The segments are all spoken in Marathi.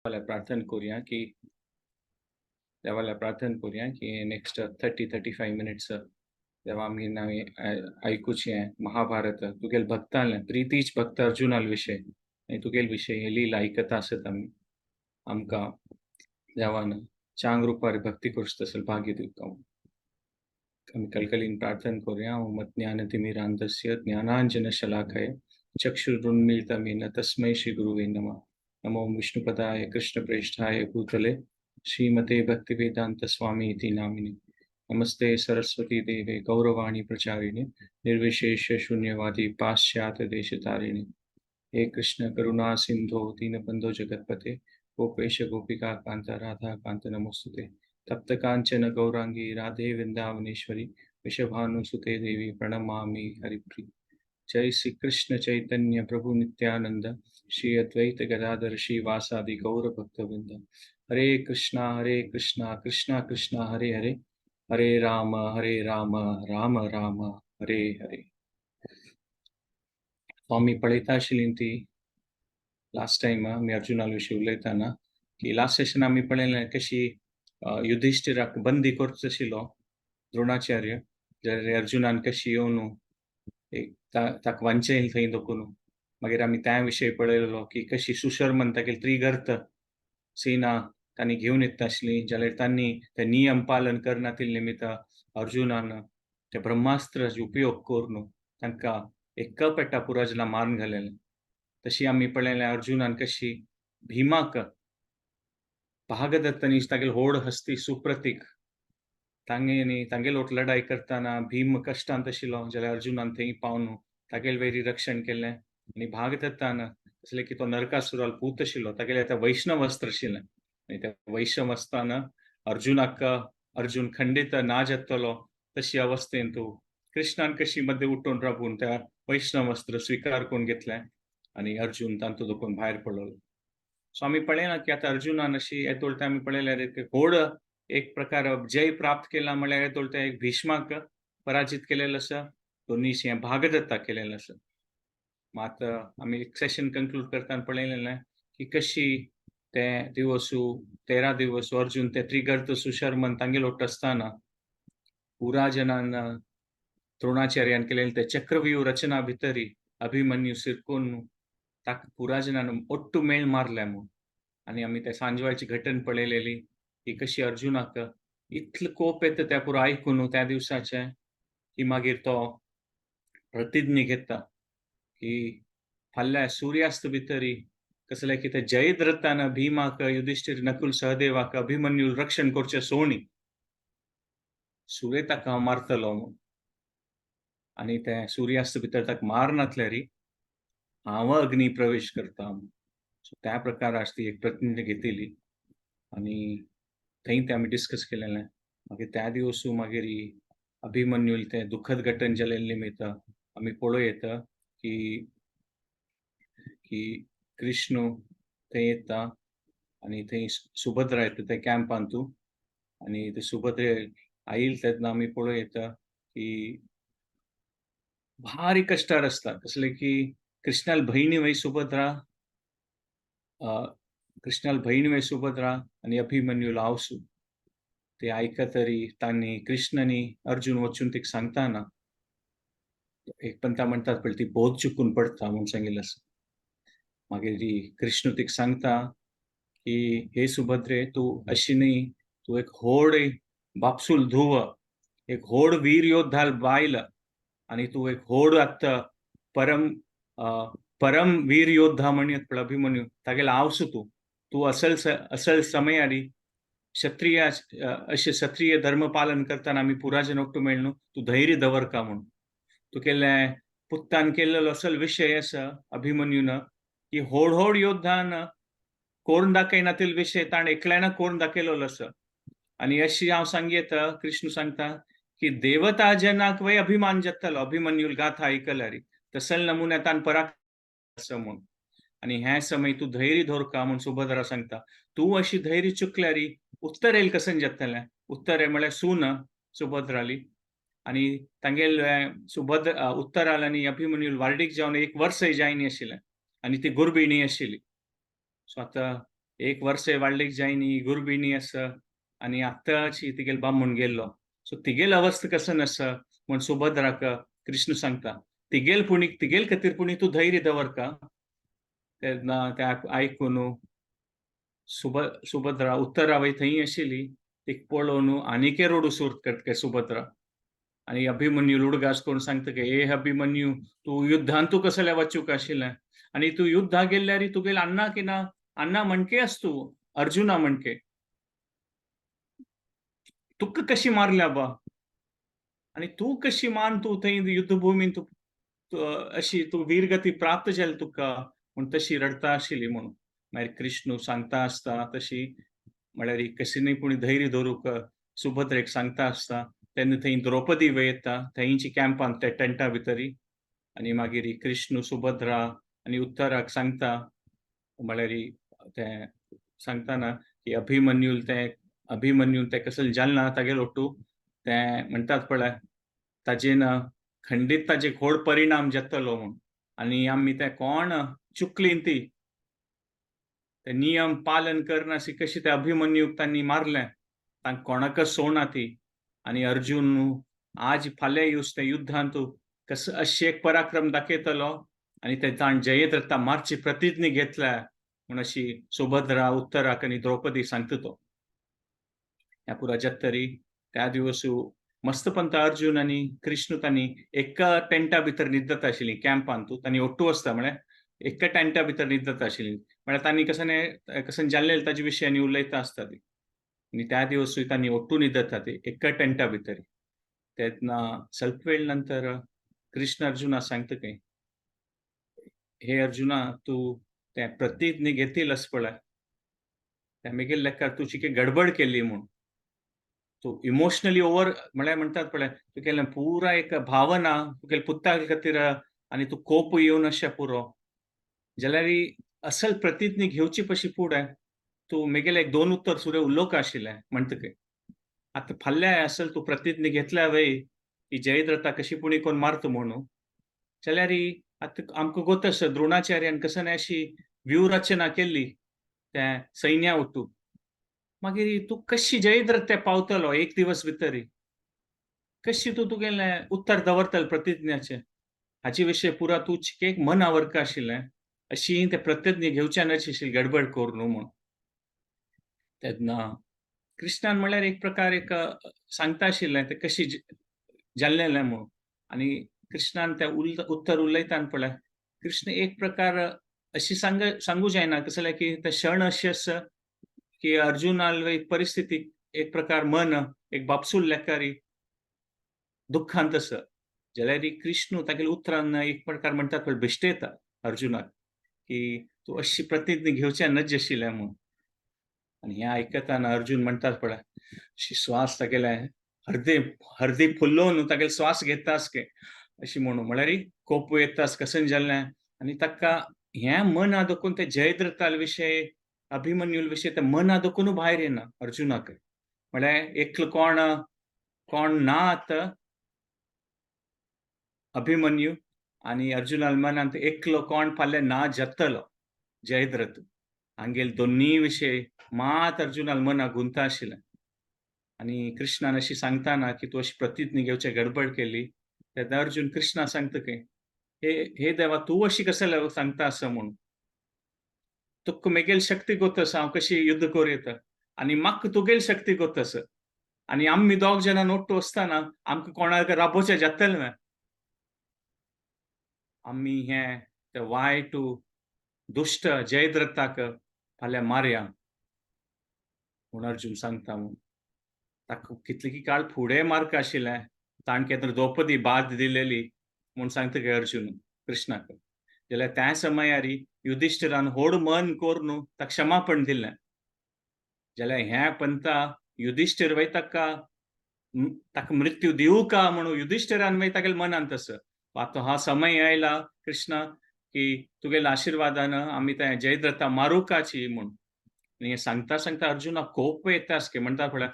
देवाला प्रार्थना करूया की देवाला प्रार्थना करूया की नेक्स्ट 30-35 मिनिट्स देवा आमी नावे ऐकूचे महाभारत तुगेल भक्तांले प्रितीच भक्त अर्जुनाल विषय आनी तुगेल विषय लीला ऐकता आसत आमकां देवान चांग रूपार भक्ती करूच तसल भाग्य दिवं आमी कलकलीन प्रार्थना करूया ओम ज्ञानतिमिरान्धस्य ज्ञानाञ्जनशलाकया चक्षुरुन्मीलितं येन तस्मै श्रीगुरुवे नमः। नमो विष्णुपदाय कृष्णप्रेष्ठाय भूतले श्रीमते भक्तिवेदांत स्वामी इति नामिने। नमस्ते सरस्वती देवे गौरवाणी प्रचारिणे निर्विशेष शून्यवादी पाश्चात्य देशतारिणे। हे कृष्ण करुणा सिंधो दीनबंधो जगतपते गोपेश गोपिका कांता राधा कांत नमोस्तुते। तप्त कांचन गौरांगी राधे वृंदावनेश्वरी वृषभानुसुते देवी प्रणमामि हरिप्रिय। जय श्री कृष्ण चैतन्य प्रभु नित्यानंद श्री अद्वैत गदाधर श्रीवासादि गौर भक्तवृंद। हरे कृष्णा कृष्णा कृष्णा हरे हरे हरे राम राम राम हरे हरे। स्वामी पळयता आशिल्लीं ती लास्ट टाइम मी अर्जुनाल विशीं उलयताना की लास्ट सेशन आमी पळयलें कशी युधिष्ठिराक बंदी करचो आशिल्लो द्रोणाचार्य, जाल्यार अर्जुनान कशी येवन एक ताका वंचयलें थंय दोकून। मागीर आमी त्या विशयी पळयलेलो की कशी सुशर्मन तागेली त्रिगर्त सेना तांणी घेवन येता आसली, जाल्यार तांणी ते नियम पालन करनातिल निमित्त अर्जुनान ते ब्रह्मास्त्राचो उपयोग करून तांकां एक पेटा पुराजना मारून घालेलें। तशी आमी पळयलें अर्जुनान कशी भीमाक भागदत्तानी तागेली होड हस्ती सुप्रतीक तांगेल ओट लढाई करताना भीम कश्टांत आशिल्लो जाल्यार अर्जुनान थंय पावन तागेले वैरी रक्षण केलें। आनी भागदत्तान असलें की तो नरकासुराल पूत आशिल्लो तागेले आतां वैष्णव अस्त्र आशिल्लें आनी त्या वैष्णव अस्त्रान अर्जुनाक अर्जुन खंडीत ना जातलो तशी अवस्थेन तूं कृष्णान कशी मध्य उठून राबून त्या वैष्णव अस्त्र स्वीकार करून घेतलें आनी अर्जुन तांतूं दोकून भायर पडलो। सो आमी पळयना की आतां अर्जुनान अशी येतोळ्या आमी पळयल्यार व्हड एक प्रकार जय प्राप्त केला म्हळ्यार येतोळ्या एक भीष्माक पराजित केलेलो आसा, दोनीशें भागदत्ताक केलेलो आसा। मात आमी एक सेशन कंक्लूड करतना पळयलेलें की कशी ते दिवसू 13 दिवस अर्जुन ते त्रिगर्त सुशर्मन तांगेलो ओट आसताना पुरा जनान द्रोणाचार्यान केलेले ते चक्रव्यूह रचना भितरी अभिमन्यू सिरकून ताका पुराजनान ओट्टू मेळ मारले म्हूण। आनी आमी ते सांजवाळची घटना पळयलेली की कशी अर्जुनाक इतलो कोप येता त्या पुरो आयकून त्या दिवसाचे की मागीर तो प्रतिज्ञा घेता की फाल्यां सुर्यास्त भितरी कसले की ते जयद्रथान भीमाक युधिष्ठिर नकुल सहदेवाक अभिमन्यू रक्षण करचें सोडून सुरे ताका हांव मारतलो म्हूण। आनी ते सुर्यास्त भितर ताका मारनातल्यार हांव अग्नी प्रवेश करता म्हूण। सो त्या प्रकाराची ती एक प्रतिज्ञा घेतिली आनी थंय ते आमी डिस्कस केलेलें। मागीर त्या दिवसू मागीर अभिमन्यूल ते दुखद घटना जालेले निमित्त आमी पळयत की की कृष्ण थंय येता आनी थंय सुभद्रा येता ते कॅम्पांतू आनी ते सुभद्रे आयिल्ले तेन्ना आमी पळयत की भारी कश्टार आसता कसले की कृष्णाल भयणी वय सुभद्रा कृष्णाल भयणी वय सुभद्रा आनी अभिमन्यूल आवसू ते आयकतरी तांणी कृष्णानी अर्जुन वचून तिका सांगताना एक पंथा म्हणटात पळय ती बोध चुकून पडटा म्हूण सांगिल्लें आसा। मागीर कृष्ण तिका सांगता की हे सुभद्रे तूं अशी न्ही, तूं एक व्हड बापसूल धुव, एक व्हड वीर योद्धाल बायल आनी तूं एक व्हड आत्ता परम वीर योद्धा म्हण येता पळय अभिमन्यू तागेलो आवसू तूं असल समयारी क्षत्रिय अशें क्षत्रिय धर्म पालन करताना आमी पुराजन ओट्टू मेळ न्हू, तूं धैर्य दवर का म्हूण। तुगेले पुत्तान केल्लो असल विशय आसा अभिमन्यून की व्हड योद्धान करून दाखयनातिल विशय ताणें एकल्यान करून दाखयलेलो आसा। आनी अशी हांव सांगयत कृष्ण सांगता की देवता जनाक वय अभिमान जातलो अभिमन्यूल गाथा आयकल्यार तसल नमुने तान पराक्रम म्हूण। आनी हे समय तूं धैर्य धरका म्हूण सुभद्रा सांगता। तूं अशी धैर्य चुकल्यार उत्तरेल कसन जातलें, उत्तरे म्हळ्यार सून सुभद्राली आनी तांगेले उत्तराल आनी अभिमन्यूल वार्डीक जावन एक वर्सय जायनी आशिल्लें आनी ती गुरबिणी आशिल्ली। सो आतां एक वर्ष वाडलीक जायनी गुरबिणी आसा आनी आत्ताची तिगेल बामून गेल्लो. सो तिगेल अवस्था कसन आसा म्हूण सुभद्राक कृष्ण सांगता. तिगेल खातीर पुणी तूं धैर्य दवरका. तेन्ना तें आयकून सुभद्रा उत्तरा वय थंय आशिल्ली. तिका पळोवन आनीकय रडू सुरू करता सुभद्रा. आणि अभिमन्यू लुडगास करून सांगता की ए अभिमन्यू तू युद्धान तू कसले वचूक आशिल्लें आणि तू युद्धा गेल्यार तुगेल अण्णा की ना अण्णा म्हणके तू अर्जुना म्हणके तुका कशी मारल्या बा आणि तू कशी मान तू थंय युद्धभूमीन तू अशी तू वीरगती प्राप्त जाली तुका म्हूण तशी रडता आशिल्ली म्हणून मागीर कृष्ण सांगता आसता तशी म्हळ्यार कशी न्हय पूण धैर्य धरूक सुभद्रेक सांगता आसता तेन्ना थंय द्रौपदी येता थंयची कॅम्पान त्या टेंटा भितरी आनी मागीर कृष्ण सुभद्रा आनी उत्तराक सांगता म्हळ्यार ते सांगतना की अभिमन्यून ते कसले जालना तागेलो ओट्टू ते म्हणटात पळय ताजेन खंडीत ताजे खोड परिणाम जातलो म्हूण आनी आमी ते कोण चुकलीन ती ते नियम पालन करनासी कशी ते अभिमन्यूक तांणी मारलें तांकां कोणाकच सोडना ती आनी अर्जुन आज फाल्यां येवस ते युद्धांत कसं अशें एक पराक्रम दाखयतलो आनी ते ताण जयद्रथा मारची प्रतिज्ञा घेतल्या म्हूण अशी सुभद्रा उत्तराक आनी द्रौपदी सांगता तो ह्या पुरा जत्तरी त्या दिवस मस्तपंत अर्जुन आनी कृष्ण तांणी एका टेंटा भितर न्हिदत आशिल्लीं कॅम्पान तांणी ओट्टू आसता म्हळ्यार एका टेंटा भितर न्हिदत आशिल्लीं म्हळ्यार तांणी कसन जाल्लें ताजे विशयांनी उलयता आसता ती आनी त्या दिवस तांणी ओट्टू न्हिदता ती एका टेंटा भितर तेन्ना ಸ್ವಲ್ಪ वेळ नंतर कृष्ण अर्जुना सांगता की हे अर्जुना तू ते प्रतिज्ञा घेतिल्स पळय त्या मेगेल लेकार तुजी गडबड केल्ली म्हूण तू इमोशनली ओवर म्हळ्यार म्हणटात पळय तुगेलें पुरा एक भावना तुगेल्या पुता खातीर आनी तू कोप येवन अशें पुरो जाल्यार असल प्रतिज्ञा घेवची पशी फुडें तू मेगेले एक 2 उत्तर सुरे उलोवंक आशिल्लें म्हणटकीर आतां फाल्यां असल तू प्रतिज्ञा घेतल्या वय की जयद्रथा कशी पुणी कोण मारता म्हणून जाल्यार आतां आमकां गोत आसा द्रोणाचार्यान कसन अशी व्यूहरचना केल्ली त्या सैन्या वटून मागीर तू कशी जयद्रथ पावतलो एक दिवस भितर कशी तू तुगेलें उत्तर दवरतलो प्रतिज्ञाचें हाचे विशय पुरा तू चिकेक मन आवरक आशिल्लें अशी ते प्रतिज्ञा घेवच्यान आशिल्ली गडबड करूं न्हू म्हूण तेन्ना कृष्णान म्हळ्यार एक प्रकार एक सांगता आशिल्लें ते कशी जाल्लें म्हूण आनी कृष्णान ते उत्तर उलयताना पळय कृष्ण एक प्रकार अशी सांगू जायना कसले की ते क्षण अशें आसा की अर्जुनाल एक परिस्थिती एक प्रकार मन एक बापसूल लेकारी दुःखांत आसा जाल्यार कृष्ण तागेले उतरान एक प्रकार म्हणटात पळय बेश्टयता अर्जुनाक की तूं अशी प्रतिज्ञा घेवचें नज आशिल्लें म्हूण आनी हें आयकताना अर्जुन म्हणटात पळय श्वास तागेले हर्दी फुल्लोवन तागेले श्वास घेता आसगे अशी म्हणून म्हळ्यार कोप येतास कसन जाल्लें आनी ताका हें मन आदोकून ते जयद्रथाल विशय अभिमन्यूल विशय ते मन आदोकून भायर येना अर्जुनाक म्हळ्यार एकलो कोण ना आतां अभिमन्यू आनी अर्जुनाल मनांत एकलो कोण फाल्यां ना जातलो जयद्रथ हांगेल दोन्ही विशय मात अर्जुनाल मना गुंता आशिल्लें आनी कृष्णान अशी सांगताना की तू अशी प्रतिज्ञा घेवचें गडबड केली तेन्ना अर्जुन कृष्णा सांगता की हे देवा तू अशी कसले सांगता आसा म्हूण तुका मेगेल शक्ती गोत आसा हांव कशी युद्ध करूं येता आनी म्हाका तुगेल शक्ती गोत आसा आनी आमी दोग जाणां नोट्टू आसतना आमकां कोणाक राबोवचें जातलें ना आमी हें ते वायट दुश्ट जयद्रथाक फाल्यां मारया म्हूण अर्जुन सांगता म्हूण ताका कितले काळ फुडें मार्क आशिल्लें ताणें केन्ना द्रौपदी बाद दिलेली म्हूण सांगता गे अर्जुन कृष्णाक जाल्यार त्या समयार युधिष्ठिरान व्हड मन करून ताका क्षमापण दिलें जाल्यार हें पंता युधिष्ठीर वय ताका मृत्यू दिवं का म्हणून युधिष्ठिरान वय तागेल्या मनांत आसा आतां हा समय आयला कृष्णा की तुगेल्या आशिर्वादान आमी ते जयद्रथा मारूं काची म्हूण आनी हें सांगता सांगता अर्जुनाक खूब येता आसगे म्हणटा पळय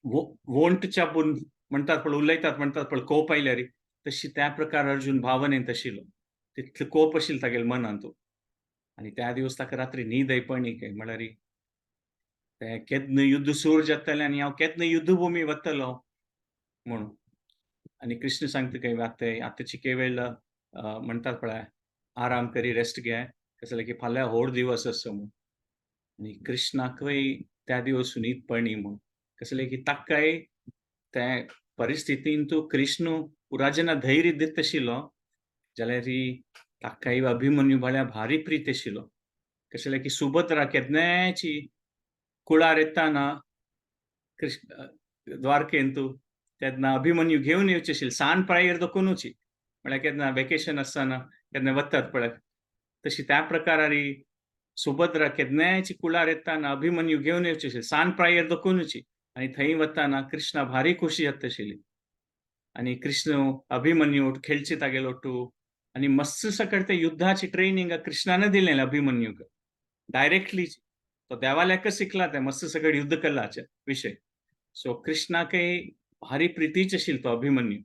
वोंटच्या पूण म्हणटात पळय उलयतात म्हणटात पळय कोप आयल्यार तशी त्या प्रकार अर्जुन भावनेंत आशिल्लो तितलो कोप आशिल्लो तागेल्या मनांत आणि त्या दिवस ताका रात्री न्हीद येयपणी काय म्हळ्यार ते केन्ना युद्ध सुरू जातलें आनी हांव केन्ना युद्धभुमी वतलो म्हणून. आणि कृष्ण सांगता काय आतांची केवळ म्हणटात पळय आराम करी रेस्ट घे कसं जालें की फाल्यां व्हड दिवस आसा म्हूण. आणि कृष्णाकय त्या दिवस न्हीद पडली म्हूण. कसं जालें की ताकाय ते परिस्थितीन तूं कृष्ण पुराजना धैर्य दित आशिल्लो जाल्यार ताकाय अभिमन्यू म्हळ्यार भारी प्रीत आशिल्लो. कशें जालें की सुभद्रा केन्नाची कुळार येताना द्वारकेन तूं तेन्ना अभिमन्यू घेवन येवचें आशिल्लें. सांज प्रायर दोखूनच म्हळ्यार केन्ना वेकेशन आसतना केन्ना वतात पळय. तशी त्या प्रकारार सुभद्रा केन्नाची कुळार येताना अभिमन्यू घेवन येवचें आशिल्लें. सांज प्रायर दोखूनच आनी थंय वताना कृष्णा भारी खुशी जाता आशिल्ली. आणि कृष्ण अभिमन्यू खेळचे तागेलो टू आणि मस्त सकट ते युद्धाची ट्रेनिंग कृष्णानं दिलें अभिमन्यूक डायरेक्टली. तो देवाल्याक शिकला ते मस्त सकट युद्ध कलाचे विषय. सो कृष्णाकय भारी प्रितीच आशिल्लो तो अभिमन्यू.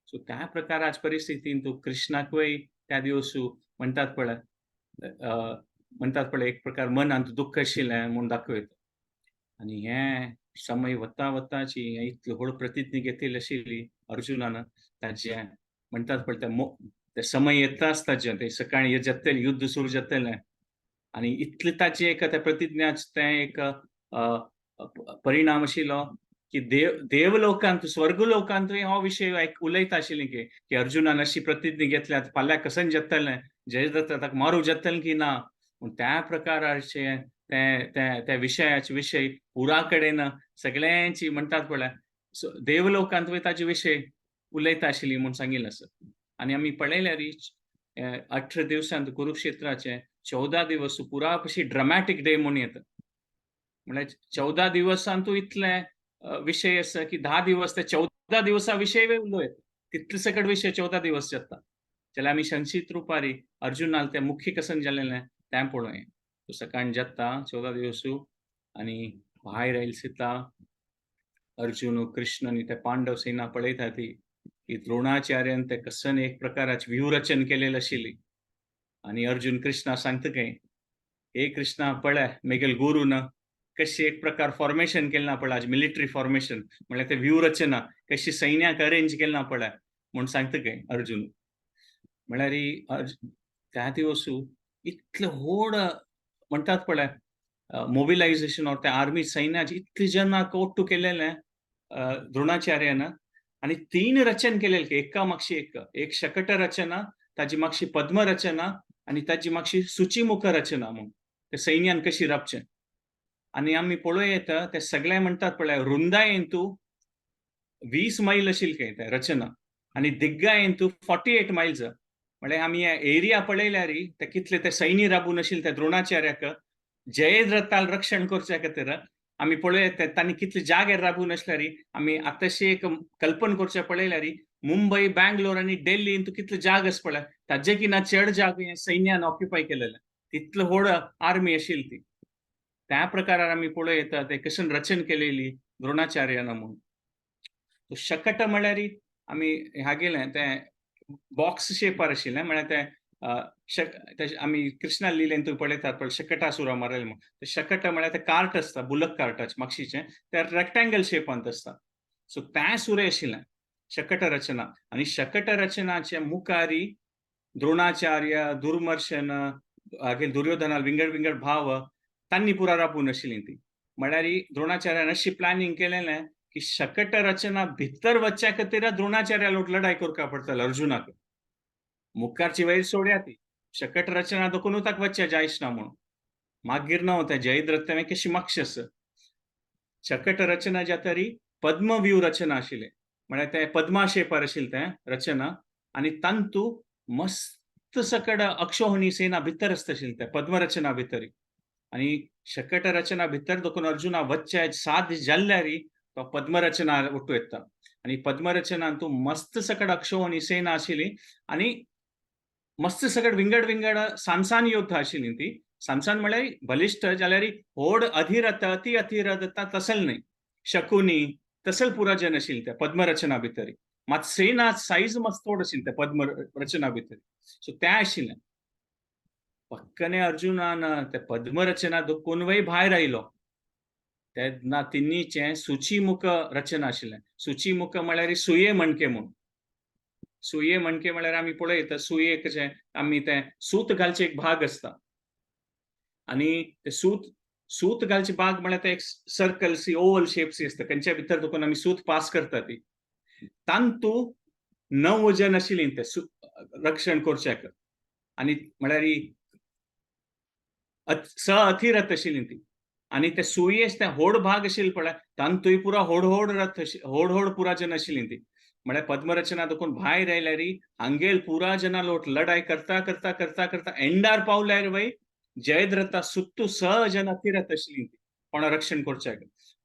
सो त्या प्रकाराच्या परिस्थितीन तूं कृष्णाकय त्या दिवस म्हणटात पळय म्हणटात पळय एक प्रकार मनांत दुःख आशिल्लें म्हूण दाखयता. आणि हे समय वता वताची इतली व्हड प्रतिज्ञा घेतिल्ली आशिल्ली अर्जुनान ताजे म्हणटात पळय ते समय येता आसताचे ते सकाळी जातलें युद्ध सुरू जातलें आणि इतले ताचे एक त्या प्रतिज्ञाच ते एक परिणाम आशिल्लो की देवलोकांत स्वर्गलोकांतूय हो विशय उलयता आशिल्लें की अर्जुनान अशी प्रतिज्ञा घेतल्या फाल्यां कसन जातलें जयद्रथ ताका मारूं जातलें की ना पूण त्या प्रकाराचे त्या विशयाचे विशय पुरा कडेन सगळ्यांची म्हणटात पळय देवलोकांत ताचे विशय उलयता आशिल्ली म्हूण सांगिल्लें आसा. आनी आमी पळयल्यार 18 दिवसांत कुरुक्षेत्राचे 14 दिवस पुरा कशी ड्रामॅटीक डे म्हूण येता. म्हळ्यार 14 दिवसांतूय इतले विशय आसा की 10 दिवस ते 14 दिवसा विशय उलयता. तितले सकट विशय 14 दिवस जाता. जाल्यार आमी संक्षिप्त रुपार अर्जुनाल ते मुख्य कसन जाल्लें तें पळोवया. सकाळ जाता 14 दिवस आनी भायर आयिल्ले अर्जुन कृष्ण आनी ते पांडव सेना पळयता की द्रोणाचार्यान ते कसन एक प्रकाराची व्यूहरचन केलेली आशिल्ली. आणि अर्जुन कृष्णा सांगता काय हे कृष्णा पळय मेगेल गुरू न कशी एक प्रकार फॉर्मेशन केलें ना पळय आज मिलिटरी फॉर्मेशन म्हळ्यार ते व्यूहरचना कशी सैन्याक अरेंज केलें ना पळय म्हूण सांगता काय अर्जुन. म्हळ्यार त्या दिवस इतले व्हड म्हणटात पळय मोबिलायझेशन ऑर त्या आर्मी सैन्याचे इतले जनाक ओट्टू केलेलें द्रोणाचार्यान आणि 3 रचन केलेले एका मागशी एक शकट रचना ताजी मागशी पद्म रचना आणि ताजी मागशी सुचिमुख रचना म्हणून ते सैन्यान कशी राबचें. आणि आमी पळोवं येता ते सगळे म्हणटात पळय रुंदायेन तूं 20 मैल आशिल्ली काय ते रचना आणि दिग्गायेन तूं 48 मायल्स. म्हळ्यार आमी एरिया पळयल्यार ते कितले ते सैन्य राबून आशिल्ले त्या द्रोणाचार्याक जयद्रथाल रक्षण करच्या खातीर आमी पळोवया तांणी कितले जाग्यार राबून आसल्यार आमी आतांशी एक कल्पना करचें पळयल्यार मुंबय बँगलोर आनी दिल्लीन तूं कितले जाग आसा पळय ताजे किना चड जाग सैन्यान ऑक्युपाय केलेले तितलो व्हड आर्मी आशिल्ली ती. त्या प्रकारार आमी पळोवं येता ते कशेन रचन केलेली द्रोणाचार्यान म्हणून. शकट म्हळ्यार आमी हागेलें ते बॉक्स शेपार आशिल्लें म्हळ्यार ते आमी कृष्णा लिलेन तुवें पळयतात पळय शकटासुरा मारलेलें म्हणून. ते शकट म्हळ्यार ते कार्ट आसता बुलक कार्टाचे मागशीचें ते रेक्टेंगल शेपांत आसता. सो तें सुरे आशिल्लें शकट रचना आनी शकट रचनाचे मुखारी द्रोणाचार्य दुर्मर्शन दुर्योधनाल विंगड विंगड भाव तांणी पुरा राबून आशिल्लीं ती. म्हळ्यार द्रोणाचार्यान अशी प्लॅनिंग केलेलें की शकट रचना भितर वचच्या खातीर द्रोणाचार्याल लढाई करपा पडटलें अर्जुनाक. मुखारची वयर सोड्या ती शकट रचना दोखून ताका वचचें जायच ना म्हणून. मागीर न्हू ते जयद्रथ ते कशी मागशेस शकट रचना जातरी पद्म व्यूह रचना आशिल्लें म्हळ्यार ते पद्मा शेपार आशिल्लें तें रचना आनी तांतू मस्त सकट अक्षोहिणी सेना भितर आसता आशिल्लें ते पद्म रचना भितर. आणि शकट रचना भितर दोखून अर्जुना वचचे साथ जाल्ल्यार तो पद्म रचना उठू येता आणि पद्म रचनान तूं मस्त सकट अक्षोहिणी सेना आशिल्ली आणि मस्त सकट विंगड विंगड सामसान योद्धा आशिल्लीं ती. सामसान म्हळ्यार बलिश्ठ जाल्यार व्हड अधिरथ अति अधिरथ तसल न्हय शकुनी तसल पुराजन आशिल्लें त्या पद्म रचना भितर. मात सेना सायज मस्त व्हड आशिल्ली त्या पद्म रचना भितर. सो तें आशिल्लें पक्कने अर्जुनान ते पद्मरचना दुखून वय भायर आयलो. तेन्ना तिन्नीचे सुचीमुख रचना आशिल्लें. सुचीमुख म्हळ्यार सुये मणके म्हूण. सुये मणके म्हळ्यार आमी पळयता सुयेक जे आमी ते सूत घालचे एक भाग आसता. आणि ते सूत घालचे भाग म्हळ्यार ते एक सर्कल सी ओवल शेप सी आसता. खंयच्या भितर देखून आमी सूत पास करता ती. तांतू 9 वजन आशिल्लीं ते रक्षण करच्याक. आनी म्हळ्यार ही अथिरथ आशिल्लीं ती. आनी ते सुयेचे ते व्हड भाग आशिल्ले पळय, तांतूय पुरा व्हड पुराजन आशिल्लीं ती. म्हळ्यार पद्मरचना देखून भायर आयल्यार हांगेल पुराजना लोट लढाई करता एंडार पावल्यार वय जयद्रथा सुत्तू 6 जन अथिरथ आशिल्लीं ती कोणा रक्षण करच्याक.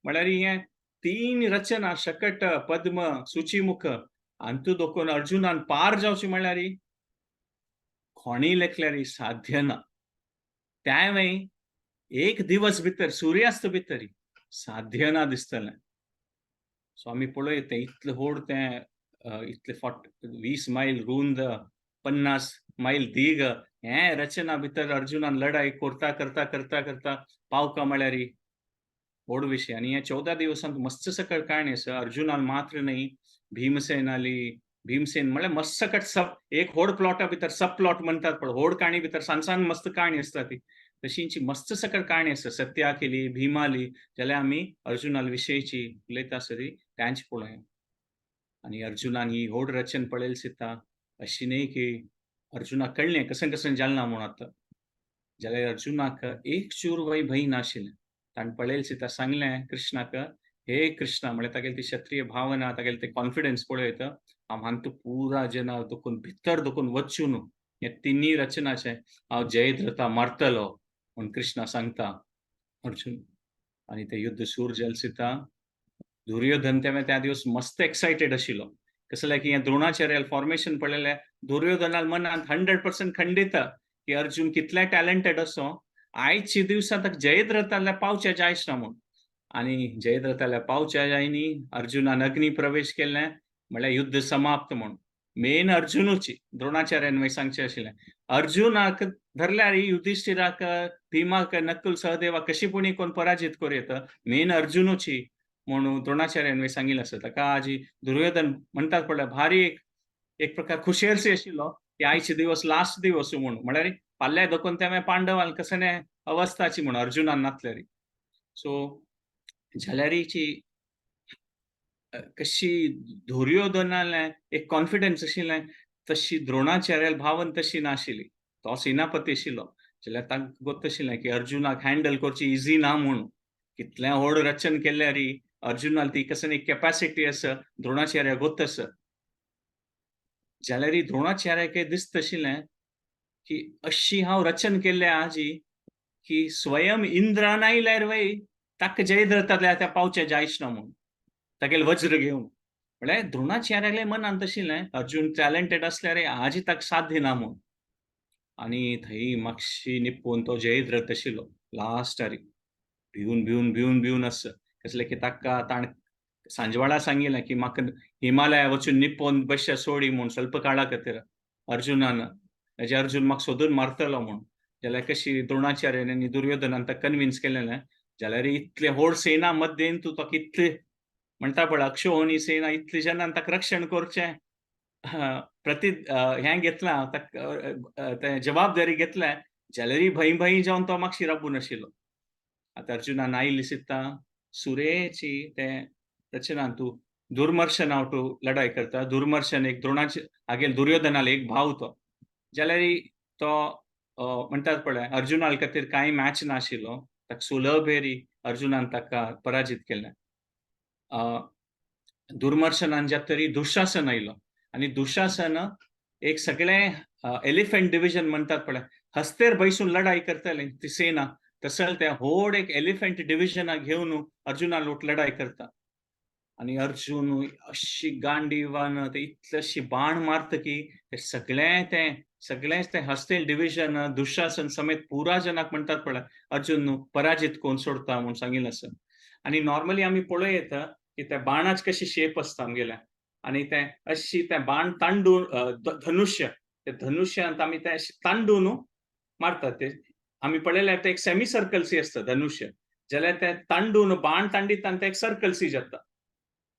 म्हळ्यार हे 3 रचना शकट, पद्म, सुचीमुख हांतू देखून अर्जुनान पार जावचें म्हळ्यार कोणी लेखल्यार साध्य ना. त्या वेळी एक दिवस भितर सूर्यास्त भितर साध्य ना दिसतलें. सो आमी पळयत इतलें व्हड तें इतले 20 मैल रुंद, 50 मैल दीर्घ हे रचना भितर अर्जुनान लढाई करता पावका म्हळ्यार व्हड विशय. आनी हे 14 दिवसांत मस्त सकट काणी आसा. अर्जुनान मात्र न्ही, भीमसेन आली. भीमसेन म्हळ्यार मस्त सकट एक व्हड प्लॉटा भितर सब प्लॉट म्हणटात पळय, व्हड काणी भितर सान मस्त काणी आसता ती. तशींची मस्त सकट काणी आसा. सत्या केली, भीमाली जाल्यार आमी अर्जुना विशयीची उलयता आसतली तांचे पळोवया. आनी अर्जुनान ही व्हड रचन पळयली दिसता. अशी न्ही की अर्जुनाक कळ्ळें कसन जालना म्हूण आतां. जाल्यार अर्जुनाक एक चूर वय भंय नाशिल्लें. ताणें पळयलें दिसता सांगलें कृष्णाक, हे कृष्णा म्हळ्यार तागेली ती क्षत्रीय भावना, तागेलें ते कॉन्फिडन्स पळयत हांव हांतू पुरा जना देखून भितर देखून वचून हे तिनी रचनाचे हांव जयद्रथा मारतलो म्हूण कृष्णा सांगता अर्जुन. आनी ते युद्ध सुरू जालें दिसता. दुर्योधन त्या दिवस मस्त एक्सायटेड आशिल्लो. कसं की हे द्रोणाचार्याल फॉर्मेशन पळयलें दुर्योधनाल मनांत 100% खंडीत की अर्जुन कितले टॅलेंटेड असो आयच्या दिवसा ताका जयद्रथाल्या पावचे जायच ना म्हूण. आनी जयद्रथाल्या पावचे जायनी अर्जुनान अग्नी प्रवेश केलें म्हळ्यार युद्ध समाप्त म्हूण. मेन अर्जुनूच द्रोणाचार्यान मागीर सांगचें आशिल्लें. अर्जुनाक धरल्यार युधिष्ठिराक, भीमाक, नकुल, सहदेवाक कशीपुणी कोण पराजीत करूं येता. मेन अर्जुनूच म्हणून द्रोणाचार्यान सांगिल्लें आसा. ताका आजी दुर्योधन म्हणटात पळय भारी एक प्रकार खुशेलशी आशिल्लो की आयचे दिवस लास्ट दिवस म्हणून. म्हळ्यार फाल्यां देखून ते पांडवांक कसने अवस्थाची म्हूण अर्जुनान नासल्यार. सो जाल्यार कशी दुर्योधनालें एक कॉन्फिडन्स आशिल्लें तशी द्रोणाचार्याल भावन तशी नाशिल्ली. तो सेनापती आशिल्लो. जाल्यार तांकां गोत आशिल्लें की अर्जुनाक हँडल करची इझी ना म्हूण. कितलें व्हड रचन केल्यार अर्जुनाल ती कसली कॅपॅसिटी आसा द्रोणाचार्याक गोत आसा. जाल्यार द्रोणाचार्याक दिसता आशिल्लें की अशी हांव रचन केल्या हाजी की स्वयं इंद्रान आयल्यार वय ताका जयद्रथाल्या त्या पावचे जायच ना म्हूण. तागेले वज्र घेवन. म्हळ्यार द्रोणाचार्याले मनांत आशिल्लें अर्जुन टॅलेंटेड आसल्यार हाजी ताका साध्य ना म्हूण. आनी थंय मातशी निप्पून तो जयद्रथ आशिल्लो लास्टार भिवन आसा. कसले की ताका ताणें सांजवाळा सांगिल्लें की म्हाका हिमालया वचून निप्पोन बश्या सोडी म्हूण स्वल्प काळा खातीर अर्जुनान. हेजे अर्जुन म्हाका सोदून मारतलो म्हूण. जाल्यार कशी द्रोणाचार्यान आनी दुर्योधनान ताका कन्विन्स केलें जाल्यार इतले व्हड सेना मध्येन तूं तो इतले म्हणटा पळय अक्षोहिणी सेना इतले जनान ताका रक्षण करचें हें घेतलां तें जबाबदारी घेतल्या जाल्यार भंय जावन तो मातशी राबून आशिल्लो. आतां अर्जुनान आयले दिसता सुरेची तें रचनान तूं दुर्मर्शन हांव तूं लढाई करता. दुर्मर्शन एक हागेल दुर्योधनाल एक भाव तो. जाल्यार तो म्हणटात पळय अर्जुनाल खातीर कांय मॅच नाशिल्लो. ताका सुलभ अर्जुनान ताका पराजीत केलें. दुर्मर्शनान तरी दुशासन आयलो आनी दुशासन एक सगळें एलिफंट डिव्हिजन म्हणटात पळय हस्तेर बैसून लढाई करताली ती सेना तसं त्या व्हड एक एलिफंट डिव्हिजनाक घेवन अर्जुना लोट लढाई करता. आनी अर्जुन अशी गांडीवान ते इतलेशी बाण मारता की सगळेंच तें हस्तेल डिव्हिजन दुशासन समेत पुरा जनाक म्हणटात पळय अर्जुन पराजीत करून सोडता म्हूण सांगिल्लें आसा. आनी नॉर्मली आमी पळयता की त्या बाणाची कशी शेप आसता आमगेल्या आनी तें अशी तें बाण तांडून धनुश्य ते धनुश्यांत आमी तें तांडून मारतात ते. आम्ही पळयल्यार ते एक सेमी सर्कलसी असतं धनुष्य. जाल्यार ते तांडून बाण तांडीत आणि ते एक सर्कलसी जाता.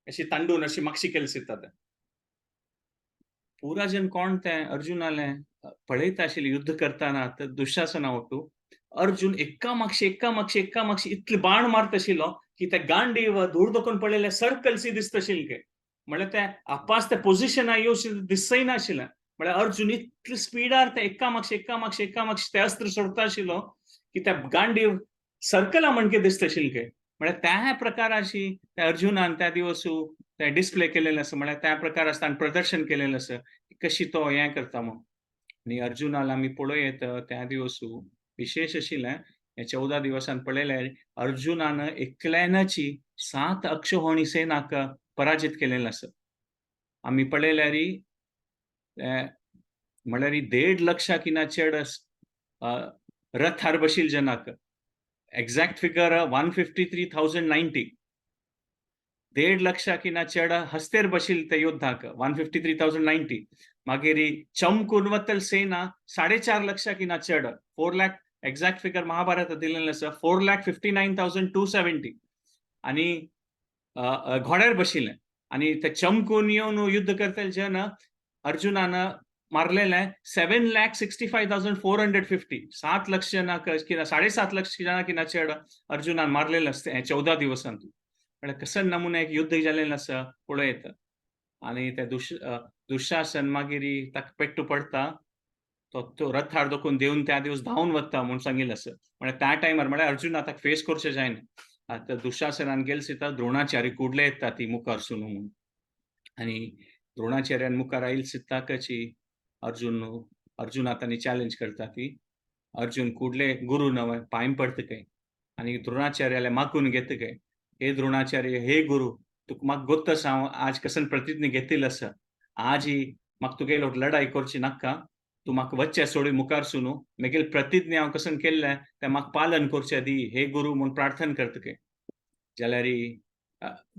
अशी तांडून अशी मागशी केलसिता ते. पुरा जन कोण ते अर्जुनालें पळयता आशिल्ले युद्ध करताना तर दुशासना ओटू अर्जुन एक्का मागशी इतले बाण मारत आशिल्लो की ते गांडीव धूळ दोकून पळयल्यार सर्कलसी दिसता आशिल्ले ते. म्हळ्यार ते आपास ते पोझिशनार येवं दिसय नाशिल्लें. म्हळ्यार अर्जुन इतले स्पीडार ते एक्का मागशे ते अस्त्र सोडता आशिल्लो की त्या गांडीव सर्कला म्हणके दिसता आशिल्ले. म्हळ्यार त्या प्रकाराची त्या अर्जुनान त्या दिवसू ते डिस्प्ले केलेलें आसा. म्हळ्यार त्या प्रकारान ताणें प्रदर्शन केलेलें आसा. कशी तो हें करता म्हणून. आणि अर्जुनाला आमी पळयत त्या दिवसू विशेष आशिल्लें हे 14 दिवसान पळयल्यार अर्जुनान एकल्यानची 7 अक्षौहिणी सेनाक पराजीत केलेलें आसा. आमी पळयल्यार म्हळ्यार 1.5 लक्षाकिना चेड रथार बशिल्ले जनाक एक्झॅक्ट फिगर 153,090 1.5 लक्षाकिना चेड हस्तेर बशिल्ले ते योद्धाक 153,090 मागीर चमकून वतल सेना 4.5 लक्षाकिना चेड 4 लाख एक्झॅक्ट फिगर महाभारत दिलेलें आसा 4,59,270 आणि घोड्यार बशिल्ले आणि ते चमकून येवन युद्ध करतले जन अर्जुनान मारलेले 7,65,450 7 लक्ष जनाक 7.5 लक्ष जनाकिना चेड अर्जुनान मारलेले असते 14 दिवसांत. म्हळ्यार कसं नमुने एक युद्ध जाल्लेलें आसा पळयत आणि ते दुशासन मागीर ताका पेट्टू पडटा तो रथार दोखून देऊन त्या दिवस धांवन वता म्हणून सांगिल्लें आसा. म्हळ्यार त्या टायमार म्हळ्यार अर्जुना ताका फेस करचें जायना. आतां दुशासनान गेले द्रोणाचार्य कुडले येता ती मुखार सुनू म्हणून आणि द्रोणाचार्यान मुखार आयिल्ले सिताकाची अर्जुन आतांनी चॅलेंज करता ती अर्जुन कुडले गुरु नव पांय पडता काय आणि द्रोणाचार्याला मागून घेता काय हे द्रोणाचार्य हे गुरु तुका म्हाका गोत्त आसा हांव आज कसन प्रतिज्ञा घेतिल्ली आसा आज ही म्हाका तुगेलो लढाई करची नाका तू म्हाका वच्चे सोडी मुखार सुनू म्हगेली प्रतिज्ञा हांव कसन केल्लें तें म्हाका पालन करचें दी हे गुरु म्हूण प्रार्थना करता काय जाल्यार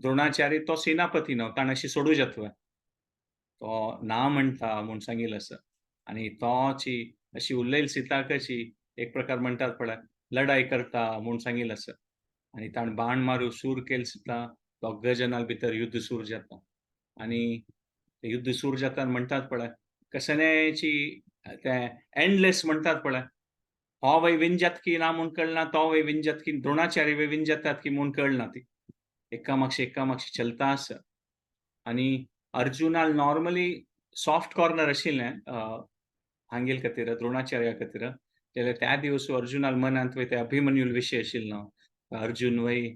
द्रोणाचार्य तो सेनापती न्हय ताणें अशी सोडूं येतलो तो ना म्हणटा म्हूण सांगिल्लें आसा आणि तोची अशी उरलेली सिताकाची एक प्रकार म्हणटात पळय लढाई करता म्हूण सांगिल्लें आसा आणि ताणें बाण मारून सूर केलें सुद्दां दोग जनां भितर युद्ध सूर जाता आणि युद्ध सूर जाता म्हणटात पळय कसण्याची ते एंडलेस म्हणटात पळय हो वय विंजत की ना म्हूण कळना तो वय विंजत की द्रोणाचार्य वय विंजतात की म्हूण कळना ती एका मागशे चलता आसा आणि अर्जुनाल नॉर्मली सॉफ्ट कॉर्नर आशिल्लें हांगेल खातीर द्रोणाचार्या खातीर जाल्यार त्या दिवस अर्जुनाल मनांत वय ते अभिमन्यूल विशय आशिल्लो अर्जुन वय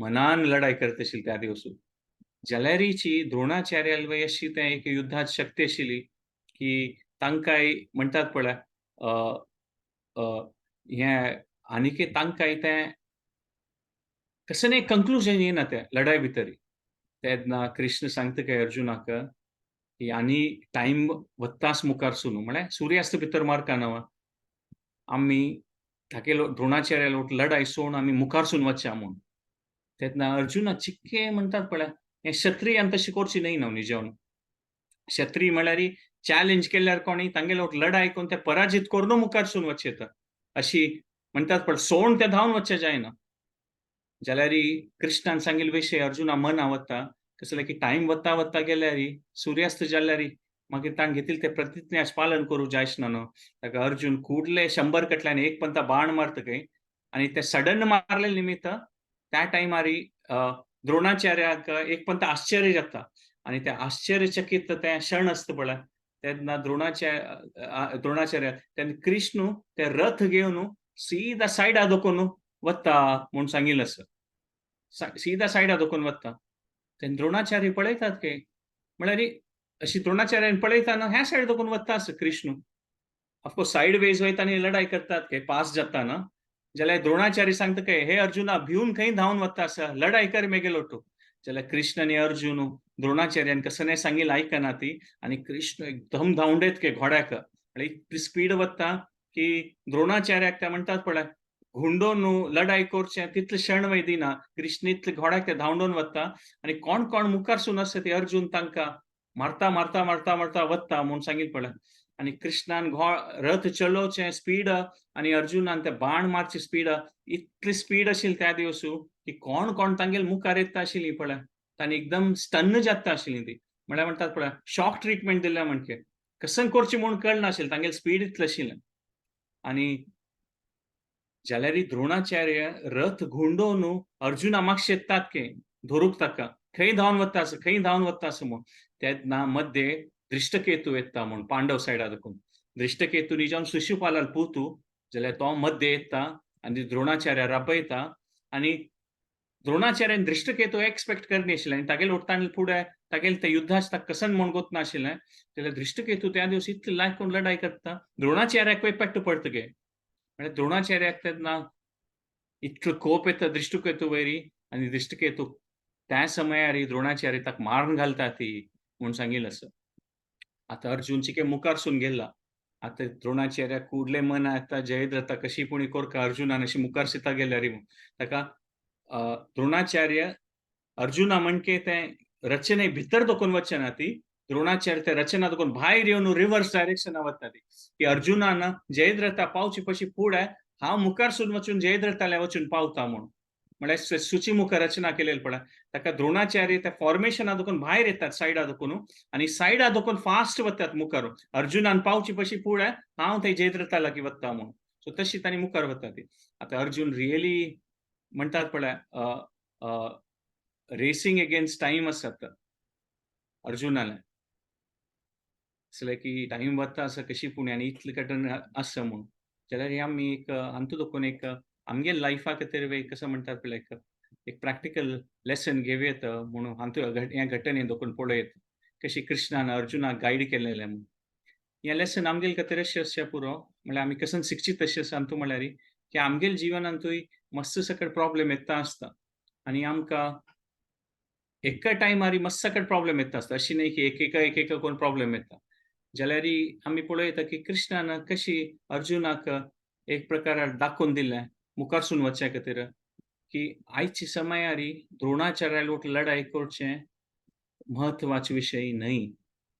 मनान लढाई करता आशिल्लो त्या दिवस जाल्यारीची द्रोणाचार्याल वय अशी ते एक युद्धात शक्ती आशिल्ली की तांकांय म्हणटात पळय हें आनीक तांकांय तें कसं कंक्लुजन येना त्या लढाई भितर तेन्ना कृष्ण सांगता काय अर्जुनाक की आनी टायम वत्तास मुखार सुनू म्हळ्यार सूर्यास्त भितर मारका नवा आमी तागेलो द्रोणाचार्यालो लढाई सोडून आमी मुखार सून वचया म्हूण तेन्ना अर्जुना चिक्के म्हणटात पळय हें क्षत्रियान तशें करची न्हय न्हू निजेवन क्षत्रिय म्हळ्यार चॅलेंज केल्यार कोणी तांगेलो लढाई करून ते पराजीत करून मुखार सून वचयता अशी म्हणटात पळय सोडून ते धांवन वचचें जायना जाल्यार कृष्णान सांगिल्ले विशय अर्जुना मना वता कसले की टायम वता गेल्यार सूर्यास्त जाल्यार मागीर ताणें घेतिल्ले ते प्रतिज्ञाच पालन करूं जायसना न्हू ताका अर्जुन कुडले 100 कटल्यान एक पंता बाण मारतकय आनी ते सडन मारले निमित्त त्या टायमार द्रोणाचार्याक एक पंत आश्चर्य जाता आणि ते आश्चर्यचकित ते क्षण असता पळय तेन्ना द्रोणाचार्य तेन्ना कृष्ण ते रथ घेवन सीदा सायडा दोकून वता म्हूण सांगिल्लें आसा सीदा सायडा दोकून वता तेन्ना द्रोणाचार्य पळयतात काय म्हळ्यार अशी द्रोणाचार्यान पळयताना ह्या सायड दोकून वता आसा कृष्ण ऑफकोर्स सायड वेज वयता आनी लढाई करतात काय पास जाता ना जाल्यार द्रोणाचार्य सांगता काय हे अर्जुना भिवन खंय धांवन वता आसा लढाई कर मेगेलो तूं जाल्यार कृष्ण आनी अर्जुन द्रोणाचार्यान कसं सांगिल्लें आयकना ती आनी कृष्ण एकदम धांवडेत काय घोड्याक म्हळ्यार इतली स्पीड वता की द्रोणाचार्याक ते म्हणटात पळय हुंडोन लढाई करचें तितलें क्षण वय दिना कृष्ण इतले घोड्याक ते धांवडोन वता आनी कोण मुखार सून आसा ते अर्जुन तांकां मारता वता म्हूण सांगिल्लें पळय आणि कृष्णान रथ चलोवचें स्पीड आणि अर्जुनान ते बाण मारची स्पीड इतली स्पीड आशिल्ली त्या दिवसू की कोण कोण तांगेल मुखार येता आशिल्ली पळय तांणी एकदम स्टन्न जाता आशिल्ली ती म्हळ्यार म्हणटात पळय शॉक ट्रीटमेंट दिल्या म्हणके कसन करची म्हूण कळनाशिल्लें तांगेल स्पीड इतलें आशिल्लें आणि जाल्यार द्रोणाचार्य रथ घुंडोवन अर्जुना मागशें येतात के धरूंक ताका खंय धांवन वता असं म्हूण तेन्ना मध्ये दृष्टकेतू येता म्हूण पांडव सायडा देखून दृष्टकेतूनी जावन शिशुपालाल पुतू जाल्यार तो मध्ये येता आनी द्रोणाचार्य रापयता आनी द्रोणाचार्यान दृष्टकेतू एक्सपेक्ट करनाशिल्लें आनी तागेले उठताना फुडें तागेले ते युद्धाच ताका कसन म्हूण गोतनाशिल्लें जाल्यार दृष्टकेतू त्या दिवस इतलें लायक कोण लढाई करता द्रोणाचार्याक पेट्ट पडतगे म्हळ्यार द्रोणाचार्याक तेन्ना इतलो कोप येता दृष्टकेतू वयरी आनी दृष्टकेतू त्या समयार द्रोणाचार्य ताका मारून घालता ती म्हूण सांगिल्लें आसा आता अर्जुन चिके मुखारसून गेला आता द्रोणाचार्याक कुडले मन आता जयद्रथा कशी पुणी कोरका अर्जुनान अशी मुखार सिता गेल्यार ताका द्रोणाचार्य अर्जुना म्हणके ते रचने भितर दोकून वचना ती द्रोणाचार्य ते रचना दोकून भायर येवन रिव्हर्स डायरेक्शना वता ती की अर्जुनान जयद्रथा पावची पशी फुडें हांव मुखारसून वचून जयद्रथाल्या वचून पावता म्हूण म्हळ्यार सुचीमुख रचना केलेली पळय ताका द्रोणाचार्य त्या फॉर्मेशना दोकून भायर येतात सायडा दोकून आनी सायडा दोकून फास्ट वतात मुखार अर्जुनान पावची पशी फुडें हांव थंय जयद्रथा लागीं वता म्हूण सो तशी तांणी मुखार वता ती आतां अर्जुन रियली म्हणटात पळय रेसिंग अगेन्स्ट टाइम आसता अर्जुनाले की टाइम वता आसा कशी पुणे आनी इतले कटन आसा म्हूण जाल्यार आमी एक हांतू दोकून एक आमगे लायफा खातीर एक कसं म्हणटात पळय एक प्रॅक्टिकल लेसन घेवयेत म्हणून हांतू ह्या घटने दोकून पळयत कशी कृष्णान अर्जुनाक गायड केलेलें म्हूण हें लेसन आमगेल खातीर अशें आसचें पुरो म्हळ्यार आमी कसन शिकचीत अशें सांगतू म्हळ्यार की आमगेल जिवनांतूय मस्त सकट प्रॉब्लेम येता आसता आनी आमकां एका टायमार मस्त सकट प्रॉब्लेम येता आसता अशी न्हय की एक कोण प्रॉब्लेम येता जाल्यार आमी पळयता की कृष्णान कशी अर्जुनाक एक प्रकार दाखोवन दिलें मुखारसून वचे खातीर की आयच्या समयार द्रोणाचार्या लढाई करचें महत्वाचे विषय न्हय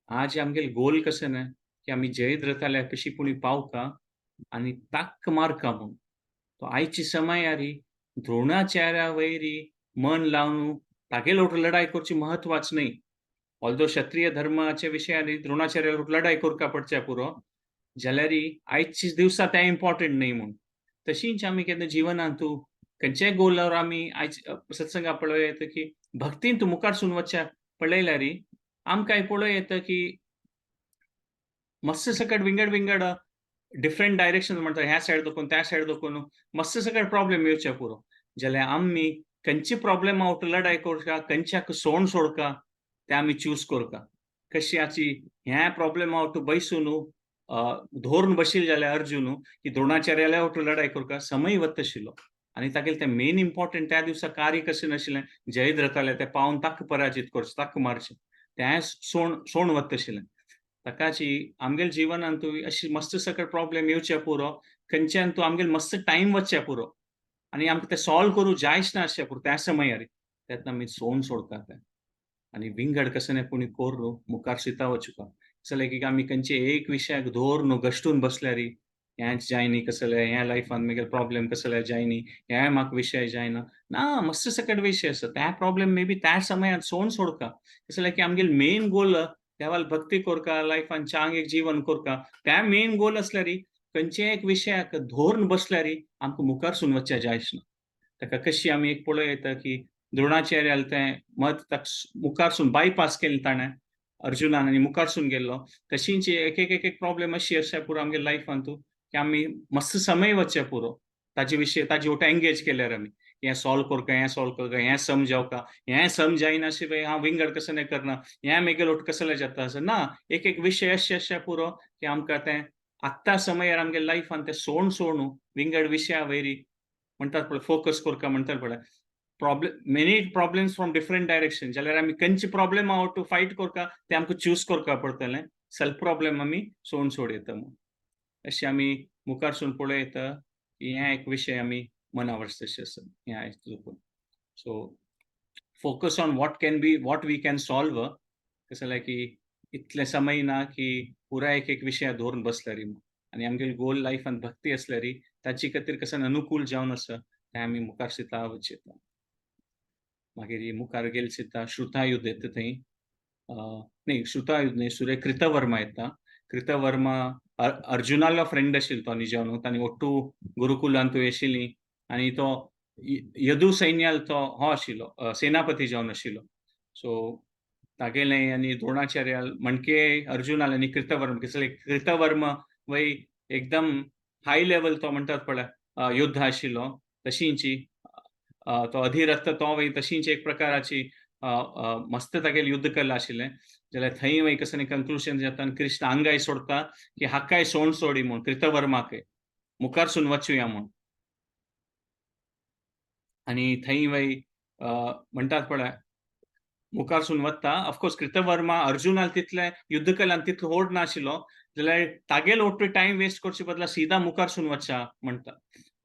आज आमगेल गोल कसं ना की आमी जयद्रथाल्या कशी पुणी पावका आनी ताक मारका म्हूण तो आयच्या समयार द्रोणाचार्या वयरी मन लावन तागेल लढाई करची महत्वाच न्हय ऑल्दो क्षत्रिय धर्माच्या विशयार द्रोणाचार्य लढाई करका पडचे पुरो जाल्यार आयच्या दिवसा ते इम्पॉर्टंट न्हय म्हूण तशींच आमी केन्ना जिवनांत खंयच्याय गोलार आमी आयज सत्संगा पळय येता की भक्तीन मुखारसून वचच्या पळयल्यार आमकां पळय येता की मस्त सकट विंगड डिफरंट डायरेक्शन म्हणटा ह्या सायड दोकून त्या सायड दोकून मस्त सकट प्रॉब्लेम येवचे पुरो जाल्यार आमी खंयची प्रॉब्लेम आवट लढाई करका खंयच्याक सोडका ते आमी चूज करका कशी आची ह्या प्रॉब्लेम आवट बैसून धोरून बशील जाल्यार अर्जुन की द्रोणाचार्याला आवट लढाई करका समय वता आशिल्लो आनी तागेलें तें मेन इम्पॉर्टंट त्या दिवसा कार्य कशें नाशिल्लें जयद्रथालें तें पावन ताका पराजीत करचें ताका मारचें तें सोण वता आशिल्लें ताकाची आमगेल जिवनांतूय अशी मस्त सकट प्रॉब्लेम येवचे पुरो खंयच्यान तूं आमगेल मस्त टायम वचचे पुरो आनी आमकां ते सॉल्व करूं जायच ना अशें पुरो त्या समयार तेन्ना आमी सोडका तें आनी विंगड कसं पुणी कोर मुखार सिता वचुका जाल्यार की आमी खंयचे एक विशयाक धोर गश्टून बसल्यार हेंच जायनी कसले ह्या लायफान म्हगेल प्रॉब्लेम कसले जायनी हे म्हाका विशय जायना ना मस्त सकट विशय आसा त्या प्रॉब्लेम मे बी त्या समयार सोडका जाल्यार की आमगेल मेन गोल देवाल भक्ती करका लायफान चांग एक जीवन करका त्या मेन गोल आसल्यार खंयचे एक विशयाक धोरून बसल्यार आमकां मुखारसून वचचें जायच ना ताका कशी आमी एक पळय येता की द्रोणाचार्याल तें मत मुखारसून बायपास केलें ताणें अर्जुनान आनी मुखारसून गेल्लो तशींच एक प्रॉब्लेम अशी आसा पुरो आमगे लायफान की आमी मस्त समय वचचे पुरो ताजे विशय ताजे वट एंगेज केल्यार आमी हें सॉल्व करका हें समजावका हें समजायना शिवाय हांव विंगड कसं नाही करना हें मेगेल वट कसले जाता असं ना एक विशय अशें पुरो की आमकां तें आत्ता समयार आमगे लायफान तें सोडून विंगड विशया वयरी म्हणटात पळय फोकस करका म्हणटात पळय many problems from different direction जाल्यार आमी खंयचे प्रॉब्लेम आवट टू फायट करका ते आमकां चूज करका पडटलें सेल्फ प्रॉब्लेम आमी सोड येता म्हूण अशें आमी मुखारसून पळय येता की हें एक विशय आमी मनावर तशें आसा हें आयज so focus on what we can solve कसं की इतले समय ना की पुरा एक विशय धरून बसल्यारी आणि आमगे गोल लाईफान भक्ती असल्यारी ताची खातीर कसन अनुकूल जावन आसा तें आमी मुखार चिंता वचयता. मागीर ही मुखार गेले चिंता श्रुतायुध येता थंय. न्ही श्रुतायुध न्ही सूर्य कृतवर्मा येता. कृतवर्मा अर्जुनालो फ्रेंड आशिल्लो तो न्ही जेवन तांणी ओट्टू गुरुकुलांत थंय आशिल्लीं आनी तो यदू सैन्याल तो हो आशिल्लो सेनापती जावन आशिल्लो. सो तागेले आनी द्रोणाचार्याल मणके अर्जुनाल आनी कृतवर्मा कसले कृतवर्मा वय एकदम हाय लेवल तो म्हणटात पळय योद्धा आशिल्लो तशींची तो अधिरथ तो वय तशींच एक प्रकाराची मस्त तागेलें युद्ध केल्लें आशिल्लें. जाल्यार थंय वय कसं कन्क्लुजन जाता आनी कृष्ण आंगाय सोडता की हाकाय सोंड सोडी म्हूण कृतवर्माकय मुखारसून वचुया म्हूण. आनी थंय वय म्हणटात पळय मुखारसून वता. ऑफकोर्स कृतवर्मा अर्जुनाल तितलें युद्ध केलें आनी तितलो ओड नाशिल्लो. जाल्यार तागेले ओट्टू टायम वेस्ट करचे बदला सीधा मुखारसून वचचा म्हणटा.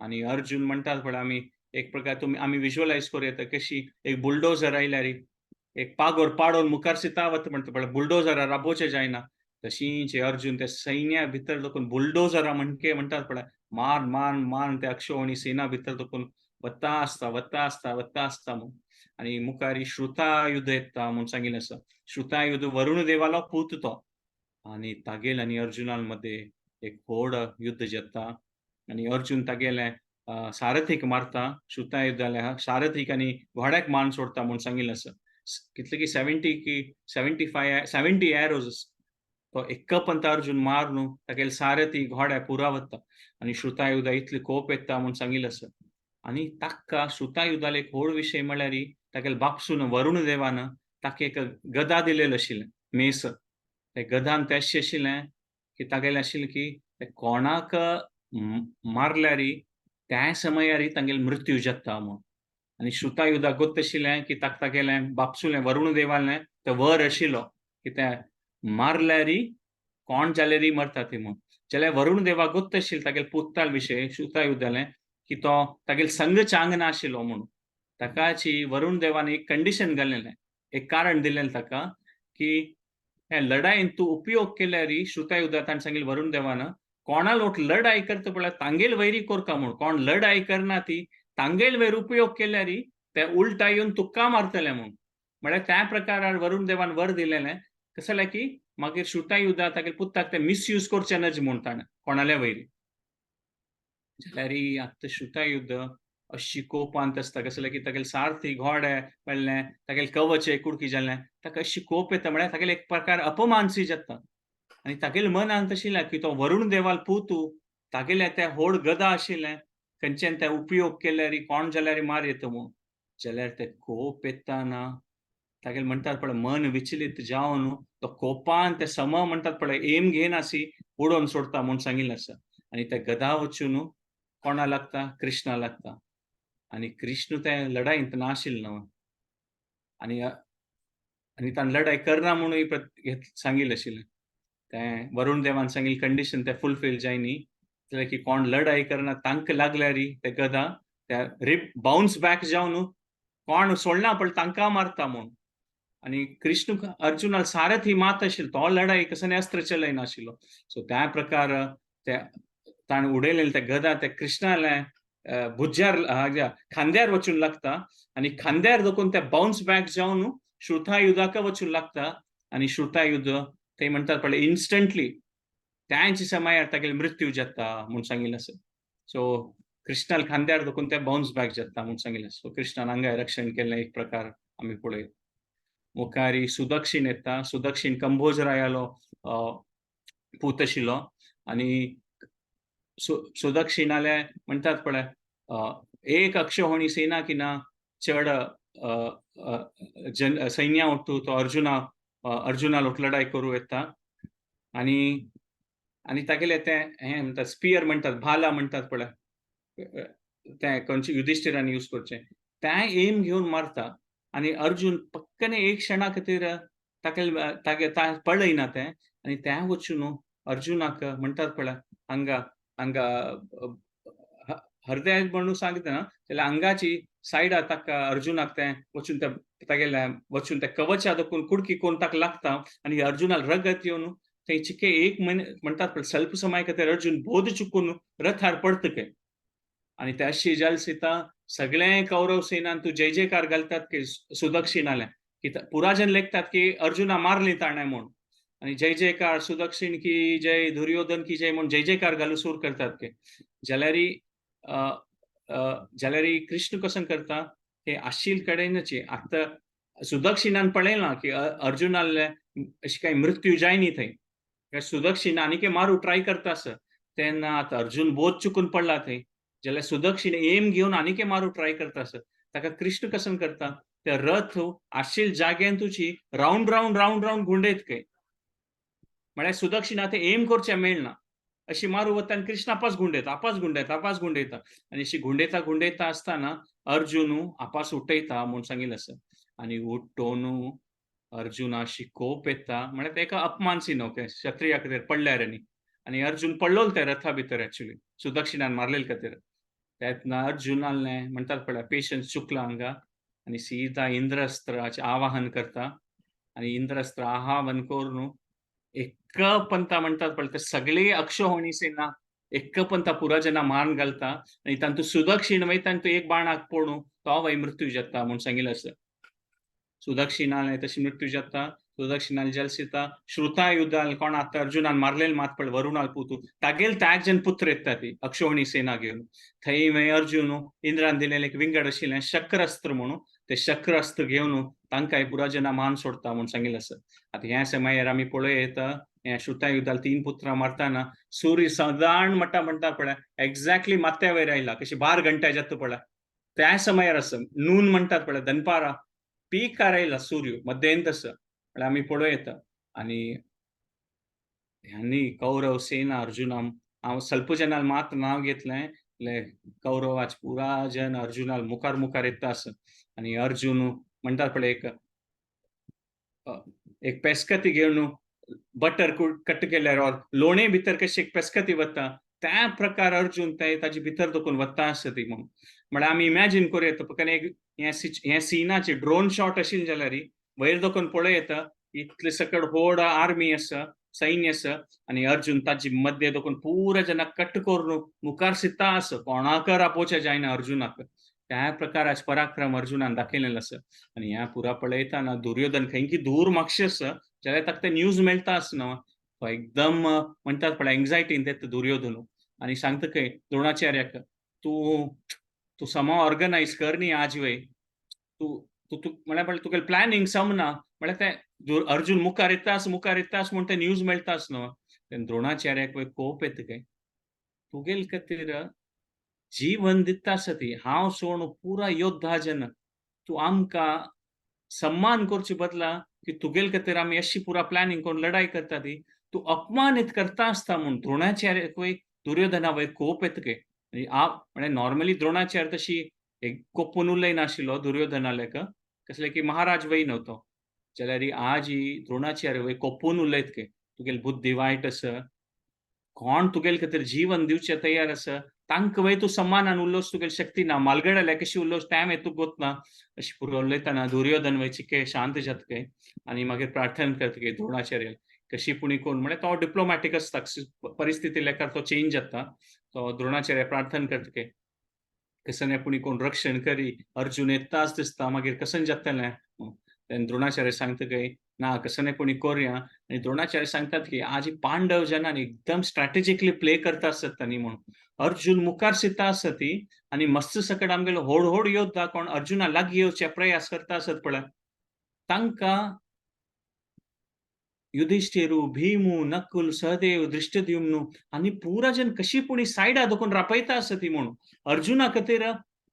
आनी अर्जुन म्हणटात पळय आमी एक प्रकार तुमी आमी विज्युअलायज करूं येता कशी एक बुलडोजर आयल्यार एक पागोर पाडोवन मुखार सिता वता म्हणटा पळय बुलडोजरार राबोवचें जायना. तशींच हे अर्जुन त्या सैन्या भितर देखून बुलडोजरा म्हणके म्हणटात पळय मारून मारून मारून त्या अक्षोहिणी सेना भितर देखून वता आसता, वता आसता, वता आसता म्हूण. आनी मुखार ही श्रुतायुध येता म्हूण सांगिल्लें आसा. श्रुतायुध वरुण देवालो पूत तो. आनी तागेल आनी अर्जुनाल मध्ये एक व्हड युद्ध जाता आनी अर्जुन तागेले सारथीक मारता. श्रुतायुध जाल्यार सारथीक आनी घोड्याक मान सोडता म्हूण सांगिल्लें आसा. कितले की 70 की 70 एरोज तो एक्कपंत अर्जुन मारून तागेले सारथी घोड्या पुरा वता आनी श्रुतायुधा इतली कोप येता म्हूण सांगिल्लें आसा. आनी ताका श्रुतायुधाल एक व्हड विशय म्हळ्यार तागेले बापसून वरुण देवान ताका एक गदा दिलेलो आशिल्लें मेस. ते गदान तें अशें आशिल्लें की तागेलें आशिल्लें की ते कोणाक मारल्यार त्या समयार तांगेलो मृत्यू जाता म्हूण. आनी श्रुतायुधाक गोत्त आशिल्लें की तागेलें बापसूलें वरुण देवालें ते वर आशिल्लो की ते मारल्यार कोण जाल्यार मरता ती म्हूण. जाल्यार वरुण देवाक गोत्त आशिल्लें तागेले पुताल विशय श्रुतायुधालें की तो तागेले संग चांगना आशिल्लो म्हूण. ताकाची वरुण देवान एक कंडिशन घालिल्लें, एक कारण दिलेलें ताका की हे लढाईन तूं उपयोग केल्यार श्रुतायुधा ताणें सांगिल्लें वरुण देवान कोणाल ओट लढाई करता पळय तांगेल वैरी कोरका म्हूण. कोण लढाई करना ती तांगेल वयर उपयोग केल्यार ते उलटा येवन तुका मारतले म्हूण. म्हळ्यार त्या प्रकारार वरुण देवान वर दिलेलें कसं जालें की मागीर श्रुतायुधा तागेले पुताक ते मिसयूज करचे न्हय म्हूण ताणें कोणाले वयरी. जाल्यार आतां श्रुतायुध अशी कोपांत आसता कसं जालें की तागेले सारथी घोडे पडले तागेले कवच एक कुडकी जाल्लें ताका अशी कोप येता म्हळ्यार तागेले एक प्रकार अपमान सी जाता. आनी तागेले मनांत आशिल्लें की तो वरुण देवाल पूतू तागेलें तें व्हड गदा आशिल्लें खंयच्यान ते उपयोग केल्यार कोण जाल्यार मार येता म्हूण. जाल्यार ते कोप येताना तागेले म्हणटात पळय मन विचलीत जावन तो कोपान ते सम म्हणटात पळय एम घेयनासी उडोवन सोडता म्हूण सांगिल्लें आसा. आनी ते गदा वचून कोणा लागता कृष्णा लागता. आनी कृष्ण ते लढाईंत नाशिल्लो न्हय. आनी आनी ताणें लढाई करना म्हणून सांगिल्लें आशिल्लें. तें वरुण देवान सांगिल्लें कंडिशन ते फुलफील जायनी जाल्यार की कोण लढाई करना तांकां लागल्यार ते गदा ते बाउन्स बॅक जावन कोण सोडना पळय तांकां मारता म्हूण. आनी कृष्ण अर्जुनाल सारथी मात आशिल्लो तो लढाई कसं अस्त्र चलयनाशिल्लो. सो त्या प्रकार ते ताणें उडयलेलें ते गदा ते कृष्णाले भुज्यार हाज्या खांद्यार वचून लागता आनी खांद्यार देखून ते बाउन्स बॅक जावन श्रुतायुधाक वचून लागता आनी श्रुतायुध ते म्हणटात पळय इन्स्टंटली त्याच समयार तागेलो मृत्यू जाता म्हूण सांगिल्लें आसा. सो कृष्णाल खांद्यार देखून ते बाउन्स बॅक जाता म्हूण सांगिल्लें. सो कृष्णान हांगाय रक्षण केलें एक प्रकार आमी पळयत. मुखारी सुदक्षिण येता. सुदक्षिण कंभोजरायालो पूत आशिल्लो आनी सुदक्षिणाले म्हणटात पळय एक अक्षौहिणी सेना किना चड सैन्या ओट्टू तो अर्जुनाल ओट लढाई करूं येता. आनी आनी तागेले ते हें म्हणटात स्पियर म्हणटात भाला म्हणटात पळय ते खंयचे युधिष्टिरान यूज करचें तें एम घेवन मारता. आनी अर्जुन पक्कने एक क्षणा खातीर तागे पळयना तें आनी ते वचून अर्जुनाक म्हणटात पळय हांगा हांगा हृदय म्हणून सांगता जाल्यार आंगाची सायडा ताका अर्जुनाक तें वचून ते तागेले वचून त्या कवचा देखून कुडकी कोण ताका लागता आनी अर्जुनाल रगत येवन थंय चिके 1 म्हयने म्हणटात पळय स्वल्प समय खातीर अर्जुन बोध चुकून रथार पडतके आणि त्याशी जलसिता सगळे कौरव सेनान तू जय जयकार घालतात की सुदक्षिणाले की पुराजन लेखतात की अर्जुना मारली ताणे म्हणून आणि जय जयकार सुदक्षिण की जय दुर्योधन की जय म्हणून जय जयकार घालू सूर करतात के जाल्यारी जाल्यारी कृष्ण कसं करता हे आशिल कडेनच आता सुदक्षिणान पळयलां की अर्जुनाले अशी काही मृत्यू जायनी थंय सुदक्षिण आनीक मारू ट्राय करता आसा तेन्ना आतां अर्जुन बोध चुकून पडला थंय जाल्यार सुदक्षिण एम घेवन आनीक मारू ट्राय करता आसा ताका कृष्ण कसं करता ते रथ आशिल जाग्यान तुजी राउंड राउंड राउंड राउंड गुंडयत काय म्हळ्यार सुदक्षिण आतां एम करचें मेळना अशी मारू वता आनी कृष्ण आपास गुंडयता आपास गुंडयता आपास गुंडयता आनी अशी गुंडयता गुंडयता आसतना अर्जुन आपास उठयता म्हूण सांगिल्लें आसा आनी उठोवन अर्जुनाशी कोप येता म्हळ्यार तेका अपमान सी न्हू क्षत्रिया खातीर पडल्यार आनी अर्जुन पडलोलो त्या रथा भितर एक्चुअली सुदक्षिणान मारलेले खातीर तेन्ना अर्जुनान म्हणटात पळय पेशन्स चुकला हांगा आनी सीधा इंद्रस्त्राचें आवाहन करता आनी इंद्रस्त्र आवाहन करून एक्क पंथा म्हणटात पळय ते सगळी अक्षौहिणी सेना एक्क पंथा पुराजना मारून घालता आनी तातूंत सुदक्षिण वयता आनी तो एक बाणाक पडून तो वय मृत्यू जाता म्हूण सांगिल्लें आसा सुदक्षिणाल तशी मृत्यू जाता सुदक्षिणाल जलसिता श्रुतायुधाल कोण आता अर्जुनान मारलेले मात पळय वरुणाल पुतू तागेल त्याग जन पुत्र येता ती अक्षौहिणी सेना घेवन थंय मागीर अर्जुन इंद्रान दिलेलें एक विंगड आशिल्लें शक्रअस्त्र म्हणून ते शक्रअस्त्र घेवन तांकांय पुराजना मान सोडता म्हूण सांगिल्लें आसा आतां ह्या समयार आमी पळयत हे श्रुतायुधाल 3 पुत्रां मारतना सूर्य सदाण म्हणटा पळय एक्झॅक्टली माथ्या वयर आयला कशी 12 घंटा जाता पळय त्या समयार आसा नून म्हणटात पळय दनपारा पीक आयला सूर्य मध्यान तसं म्हळ्यार आमी पळयत आनी ह्यांनी कौरव सेना अर्जुना हांव स्वल्प जनाल मात नांव घेतलें कौरवाचे पुरा जन अर्जुनाल मुखार मुखार येता आसा आनी अर्जुन म्हणटात पळय एक पेस्कती घेवन बटर कट केल्यार और लोणे भितर कशी एक पेस्कती वता त्या प्रकार अर्जुन ताजे भितर देखून वता आसा ती म्हणून म्हळ्यार आमी इमॅजिन करूं येता फकत एक हे सिनाचे ड्रोन शॉट आशिल्ले जाल्यार वयर देखून पळयता इतले सकट व्हड आर्मी आसा सैन्य आसा आनी अर्जुन ताजे मध्य देखून पुरा जनाक कट करून मुखार सिता आसा कोणाकर आपोवचें जायना अर्जुनाक त्या प्रकाराचे पराक्रम अर्जुनान दाखयलेलो आसा आनी ह्या पुरा पळयतना दुर्योधन खंयची दूर मागशें आसा जाल्यार ताका ते न्यूज मेळटा आसना तो एकदम म्हणटात पळय एंग्जायटीन तेता दुर्योधन आनी सांगता खंय द्रोणाचार्याक तूं तू somehow ऑर्गनायज कर न्ही आज वे तू तू तू म्हळ्यार तुगेलें प्लॅनिंग समना म्हळ्यार ते अर्जुन मुखार येतास म्हूण ते न्यूज मेळटास न्हू तेन्ना द्रोणाचार्याक कोप येता काय तुगेल खातीर जीवन दिता आसा ती हांव सोडून पुरा योद्धा जन तूं आमकां सम्मान करचे बदला की तुगेल खातीर आमी अशी पुरा प्लॅनिंग करून लढाई करता ती तूं अपमानीत करता आसता म्हूण द्रोणाचार्याक दुर्योधना वयर कोप येता काय म्हणजे नॉर्मली द्रोणाचार्य तशी एक कोपून उलय नाशिल्लो दुर्योधनालेक कसले की महाराज वय नव्हतो जाल्यार आज ही द्रोणाचार्य वय कोपून उलयत के तुगेली बुद्धी वायट आसा कोण तुगेले खातीर जीवन दिवचे तयार आसा तांकां वय तूं सम्मानान उल्लोस तुगेली शक्ती ना मालगडले कशी उल्लोस टायम येतूक गोतना अशी पुरो उलयतना दुर्योधन वय चिके शांत जाता काय आनी मागीर प्रार्थना करता काय द्रोणाचार्य कशी पुणी कोण म्हळ्यार तो डिप्लोमॅटीक आसता परिस्थिती लेकार तो चेंज जाता तो द्रोणाचार्य प्रार्थना करता काय कसने पुणी कोण रक्षण करी अर्जुन येताच दिसता मागीर कसन जातलें तेन्ना द्रोणाचार्य सांगता काय ना कसने पुणी कोरया आनी द्रोणाचार्य सांगतात की आज पांडव जनांनी एकदम स्ट्रॅटेजिकली प्ले करता आसत तांणी म्हणून अर्जुन मुखार सिता आसत ती आनी मस्त सकट आमगेलो व्हड व्हड योद्धा कोण अर्जुना लागीं येवचे प्रयास करता आसत पळय तांकां युधिष्ठिरू भीमू नकुल सहदेव दृष्टद्युम्न आनी पुरा जन कशी पुणी सायडा दोकून रापयता आसा ती म्हणून अर्जुना खातीर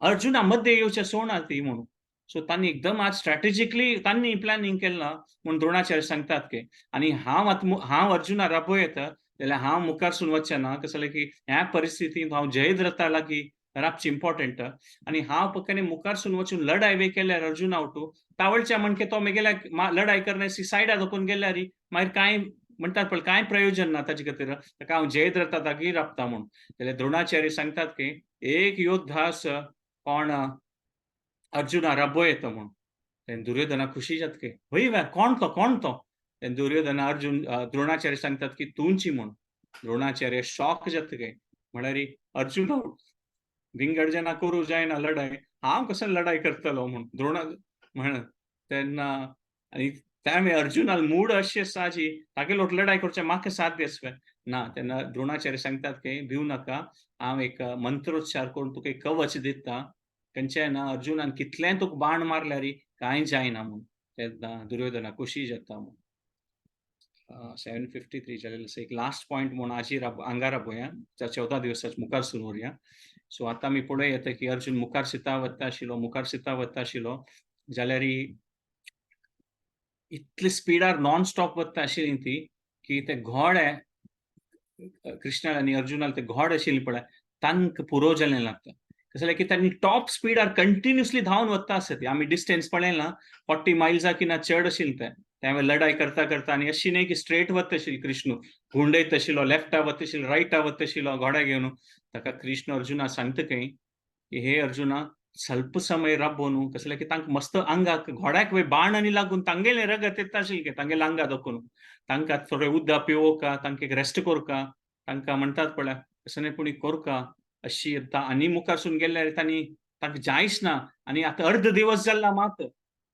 अर्जुना मध्ये येवचे सोडना ती म्हणून सो तांणी एकदम आज स्ट्रॅटेजिकली तांणी प्लॅनिंग केलां म्हूण द्रोणाचार्य सांगतात के आनी हांव अर्जुना रापयता जाल्यार हांव मुखारसून वचना कसं जालें की ह्या परिस्थितींत हांव जयद्रथा लागीं रावची इम्पॉर्टंट आनी हांव फकत मुखारसून वचून लढाई वे केल्यार अर्जुना आवटू तावळच्या म्हणके तो मेगेल्या लढाई करण्याची सायडा दोकून गेल्यार मागीर कांय म्हणटात पळय कांय प्रयोजन ना ताचे खातीर ताका हांव जयद्रथा लागीं राबता म्हूण जाल्यार द्रोणाचार्य सांगतात की एक योद्धा आसा कोण अर्जुना राबयता म्हूण दुर्योधना खुशी जातके वय कोण तो दुर्योधन अर्जुन द्रोणाचार्य सांगतात की तूंची म्हूण द्रोणाचार्य शॉक जातके म्हळ्यार अर्जुन विंगडजना करूं जायना लढाई हांव कसं लढाई करतलो म्हूण द्रोण म्हण तेन्ना आनी त्यावेळी अर्जुनाल मूड अशें आसा जी तागे लोट लढाई करचे म्हाका साथ दिसवे ना तेन्ना द्रोणाचार्य सांगतात की भिवू नाका हांव एक मंत्रोच्चार करून तुका एक कवच दिता खंयचेय ना अर्जुनान कितलेंय तुका बाण मारल्यार कांय जायना म्हूण तेन्ना दुर्योधना खुशी जाता म्हूण 753 जालें एक लास्ट पॉइंट म्हूण आजीर आंगारा पळया 14 दिवसाच्या मुखार सुरू उरया सो आतां आमी पळय येता की अर्जुन मुखार सिता वता आशिल्लो जाल्यार इतले स्पीडार नॉन स्टॉप वता आशिल्ली ती की ते घोडे कृष्णाल आनी अर्जुनाल ते घोडे आशिल्ले पळय तांकां पुरो जालें लागता कसं जालें की तांणी टॉप स्पीडार कंटिन्युअसली धांवन वता आसत ती आमी डिस्टन्स पळयलां 40 मायल्सा किना चड आशिल्लें तें त्यावेळी लढाई करता करता आनी अशी न्हय की स्ट्रेट वता आशिल्ली कृष्ण गुंडयत आशिल्लो लेफ्टा वता आशिल्लो रायटा वता आशिल्लो घोड्या घेवन ताका कृष्ण अर्जुना सांगता खंय की हे अर्जुना ಸ್ವಲ್ಪ ಸಮಯ ರಬ್ಬನು कसले की तांक मस्त आंगाक घोड्याक बाण आनी लागून तांगेले रगत येता आशिल्ले तांगेले आंगा दोकून तांकां थोडे उदक पिवोवका तांकां एक रेस्ट कोरका तांकां म्हणटात पळय कसलेपुणी कोरका अशी आनी मुखारसून गेल्यार तांणी तांकां जायच ना आनी आतां अर्ध दिवस जाल्ला मात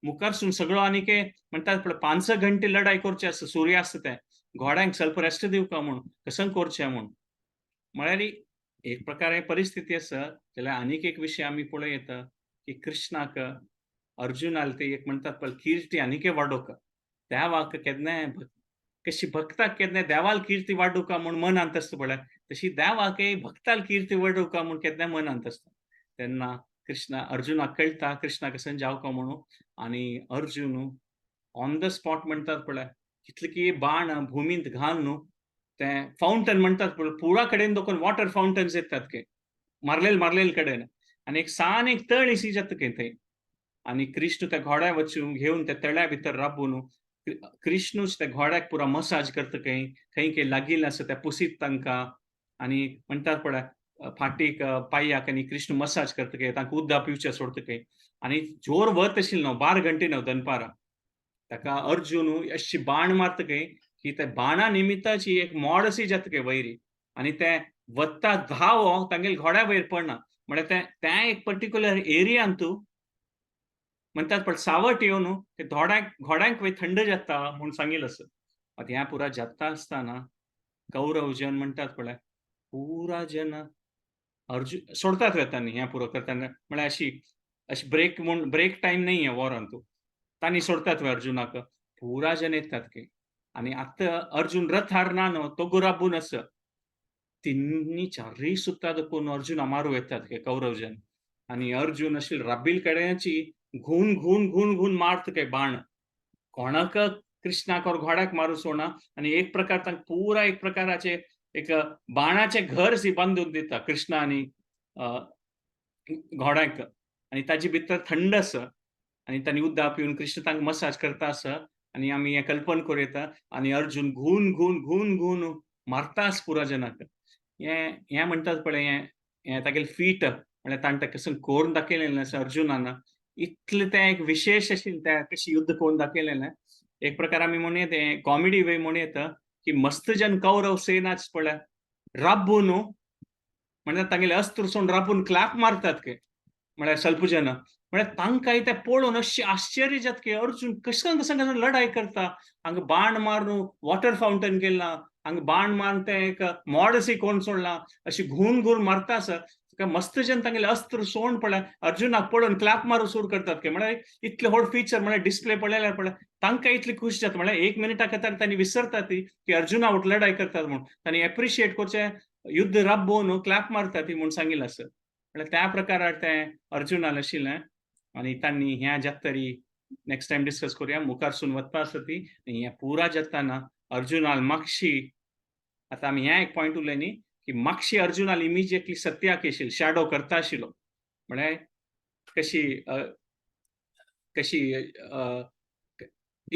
मुखारसून सगळो आनीक म्हणटात पळय 5 घंटे लढाई करचे आसा सूर्यास्त ते घोड्यांक ಸ್ವಲ್ಪ रेस्ट दिवका म्हूण कसं करचें म्हूण म्हळ्यार एक प्रकारे परिस्थिती आसा जाल्यार आनीक एक विशय आमी पळय येता की कृष्णाक अर्जुनाल ते एक म्हणटात पळय किर्ती आनीक वाडोवका देवाक केन्नाय कशी भक्ताक केन्नाय देवाल किर्ती वाडोवका म्हूण मनांत आसता पळय तशी देवाक भक्ताल किर्ती वाडोवका म्हूण केन्नाय मनांत आसता तेन्ना कृष्णा अर्जुनाक कळटा कृष्णाक कसं जावका म्हणून आनी अर्जुन ऑन द स्पॉट म्हणटात पळय कितले की बाण भुमींत घाल न्हू ते फाउंटन म्हणटात पळय पुळा कडेन दोकून वॉटर फाउंटन्स येतात के मारलेल कडेन आनी एक सान एक तळ इसी जाता के थंय आनी कृष्ण त्या घोड्या वचून घेवन त्या तळ्या भितर राबून कृष्णूच त्या घोड्याक पुरा मसाज करता खंय खंय लागिल्लें आसा त्या पुसीत तांकां आनी म्हणटात पळय फाटीक पांयाक आनी कृष्ण मसाज करता खंय तांकां उदक पिवचें सोडटा खंय आनी जोर वत आशिल्लो न्हू 12 घंटे न्हू दनपारां ताका अर्जुन अशी बाण मारता खंय की त्या बाणा निमित्ताची एक मोड अशी जाता खंय वयरी आनी ते वत्ता धाव तांगेले घोड्या वयर पडना म्हळ्यार त्या एक पर्टिक्युलर एरियान तूं म्हणटात पण सावट येवन ते घोड्यांक थंड जाता म्हूण सांगिल्लें आसा आतां ह्या पुरा जाता आसतना कौरव जन म्हणटात पळय पुरा जन अर्जुन सोडतात वेतांनी ह्या पुरो करताना म्हळ्यार अशी ब्रेक टाइम नाही आहे वॉरान तूं तांणी सोडतात अर्जुनाक पुरा जन येतात की आनी आतां अर्जुन रथ हारना न्हू तो गुराबून आसा तिन्नी चारय सुत्ता देखून अर्जुन मारूं येतात के कौरवजन आनी अर्जुन अशी राबील कडेची घून मारता के बाण कोणाक कृष्णाक और घोड्याक मारूं सोडना आनी एक प्रकार तांकां पुरा एक प्रकाराचे एक बाणाचे घर सी बांदून दिता कृष्ण आनी घोड्याक आनी ताजे भितर थंड आसा आनी तांणी उदक पिवन कृष्ण तांकां मसाज करता आसा आनी आमी हें कल्पन करूं येता आनी अर्जुन घून मारता आसा पुरा जनाक हें म्हणटात पळय हें तागेले फीट म्हळ्यार ताणें ताका कसं करून दाखयलेलें आसा अर्जुनान इतलें तें एक विशेष आशिल्लें तें कशें युध्द करून दाखयलेलें एक प्रकार आमी म्हणूं येता कॉमेडी वे म्हणूं येता की मस्त जन कौरव सेनाच पळय राबून म्हळ्यार तांगेले अस्त्र सोडून राबून क्लॅप मारतात के म्हळ्यार स्वल्प जन म्हळ्यार तांकां तें पळोवन अशें आश्चर्य जाता की अर्जुन कसं लढाई करता हांगा बाण मारून वॉटर फाउंटन गेला हांगा बाण मारून तें एक मोडसी कोण सोडला अशी घून मारता आसा मस्त जन तांगेले अस्त्र सोडून पळय अर्जुनाक पळोवन क्लॅप मारूं सुरू करतात के म्हळ्यार इतले व्हड फीचर म्हळ्यार डिस्प्ले पळयल्यार पळय तांकां इतली खुशी जाता म्हळ्यार 1 मिनिटा खातीर तांणी विसरतात ती की अर्जुना वट लढाई करतात म्हूण तांणी एप्रिशिएट करचें युध्द राबोवन क्लॅप मारता ती म्हूण सांगिल्लें आसा म्हळ्यार त्या प्रकारार तें अर्जुनाल आशिल्लें आनी तांणी ह्या जातरी नेक्स्ट टाइम डिस्कस करूया मुखारसून वचपा आसा ती हें पुरा जाताना अर्जुनाल मागशी आतां आमी हें एक पॉयंट उलय न्ही की मागशी अर्जुनाल इमिजिएटली सत्याक येशिल्लो शॅडो करता आशिल्लो म्हळ्यार कशी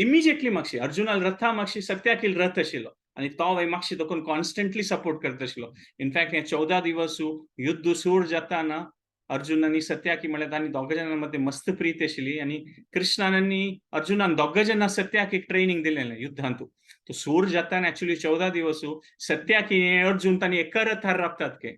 इमिजिएटली मागशी अर्जुनाल रथा मागशी सत्याक येयलो रथ आशिल्लो आनी तो मागशी देखून कॉन्स्टंटली सपोर्ट करता आशिल्लो इनफॅक्ट हे 14 दिवस युध्द सूर जाताना अर्जुनानी सत्याकी म्हळ्यार तांणी दोगां जाणां मदें मस्त प्रीत आशिल्ली आनी कृष्णान अर्जुनान दोगां जाणां सत्याक एक ट्रेनिंग दिलेलें युद्धांत. तो सूर जाताना एक्चुअली 14 दिवस सत्याकी अर्जुन तांणी एका रथार राबतात के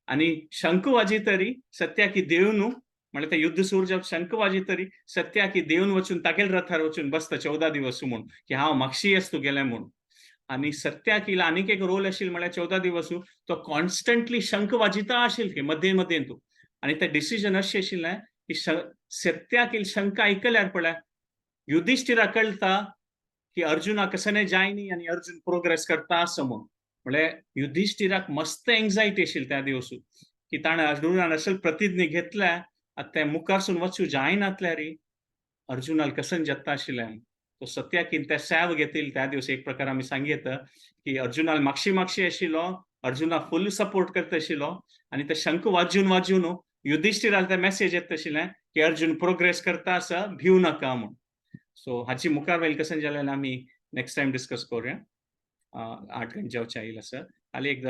आणि शंख वाजयतरी सत्याकी देंवन म्हळ्यार ते युद्ध सुरू जावन शंख वाजयतरी सत्याकी देंवन वचून तागेले रथार वचून बसता 14 दिवस म्हूण की हांव म्हापशी येस तुगेलें म्हूण. आणि सत्याकील आनीक एक रोल आशिल्लो म्हळ्यार 14 दिवस तो कॉन्स्टंटली शंख वाजयता आशिल्लो मदें मदें तूं. आणि ते डिसिजन अशें आशिल्लें की सत्याकील शंख आयकल्यार पळय युधिष्ठिरा कळटा की अर्जुना कसं जायनी आणि अर्जुन प्रोग्रेस करता असं म्हूण. म्हळ्यार युधिष्ठिराक मस्त एंग्जायटी आशिल्ली त्या दिवस की ताणें अर्जुनान असं प्रतिज्ञा घेतल्या आतां ते मुखारसून वचूं जायनातल्यार अर्जुनाल कसन जत्ता आशिल्लें. तो सत्याकीन ते सेव घेतील त्या दिवस एक प्रकार आमी सांगीत की अर्जुनाल मागशी आशिल्लो, अर्जुना फुल सपोर्ट करता आशिल्लो आनी ते शंख वाजून युधिष्ठिराल ते मेसेज येता आशिल्लें की अर्जुन प्रोग्रेस करता आसा, भिवू नाका म्हूण. सो हाची मुखार वयले कसन जाल्यार आमी नेक्स्ट टायम डिस्कस करूया. 8 घंटे येईल असं. खाली एक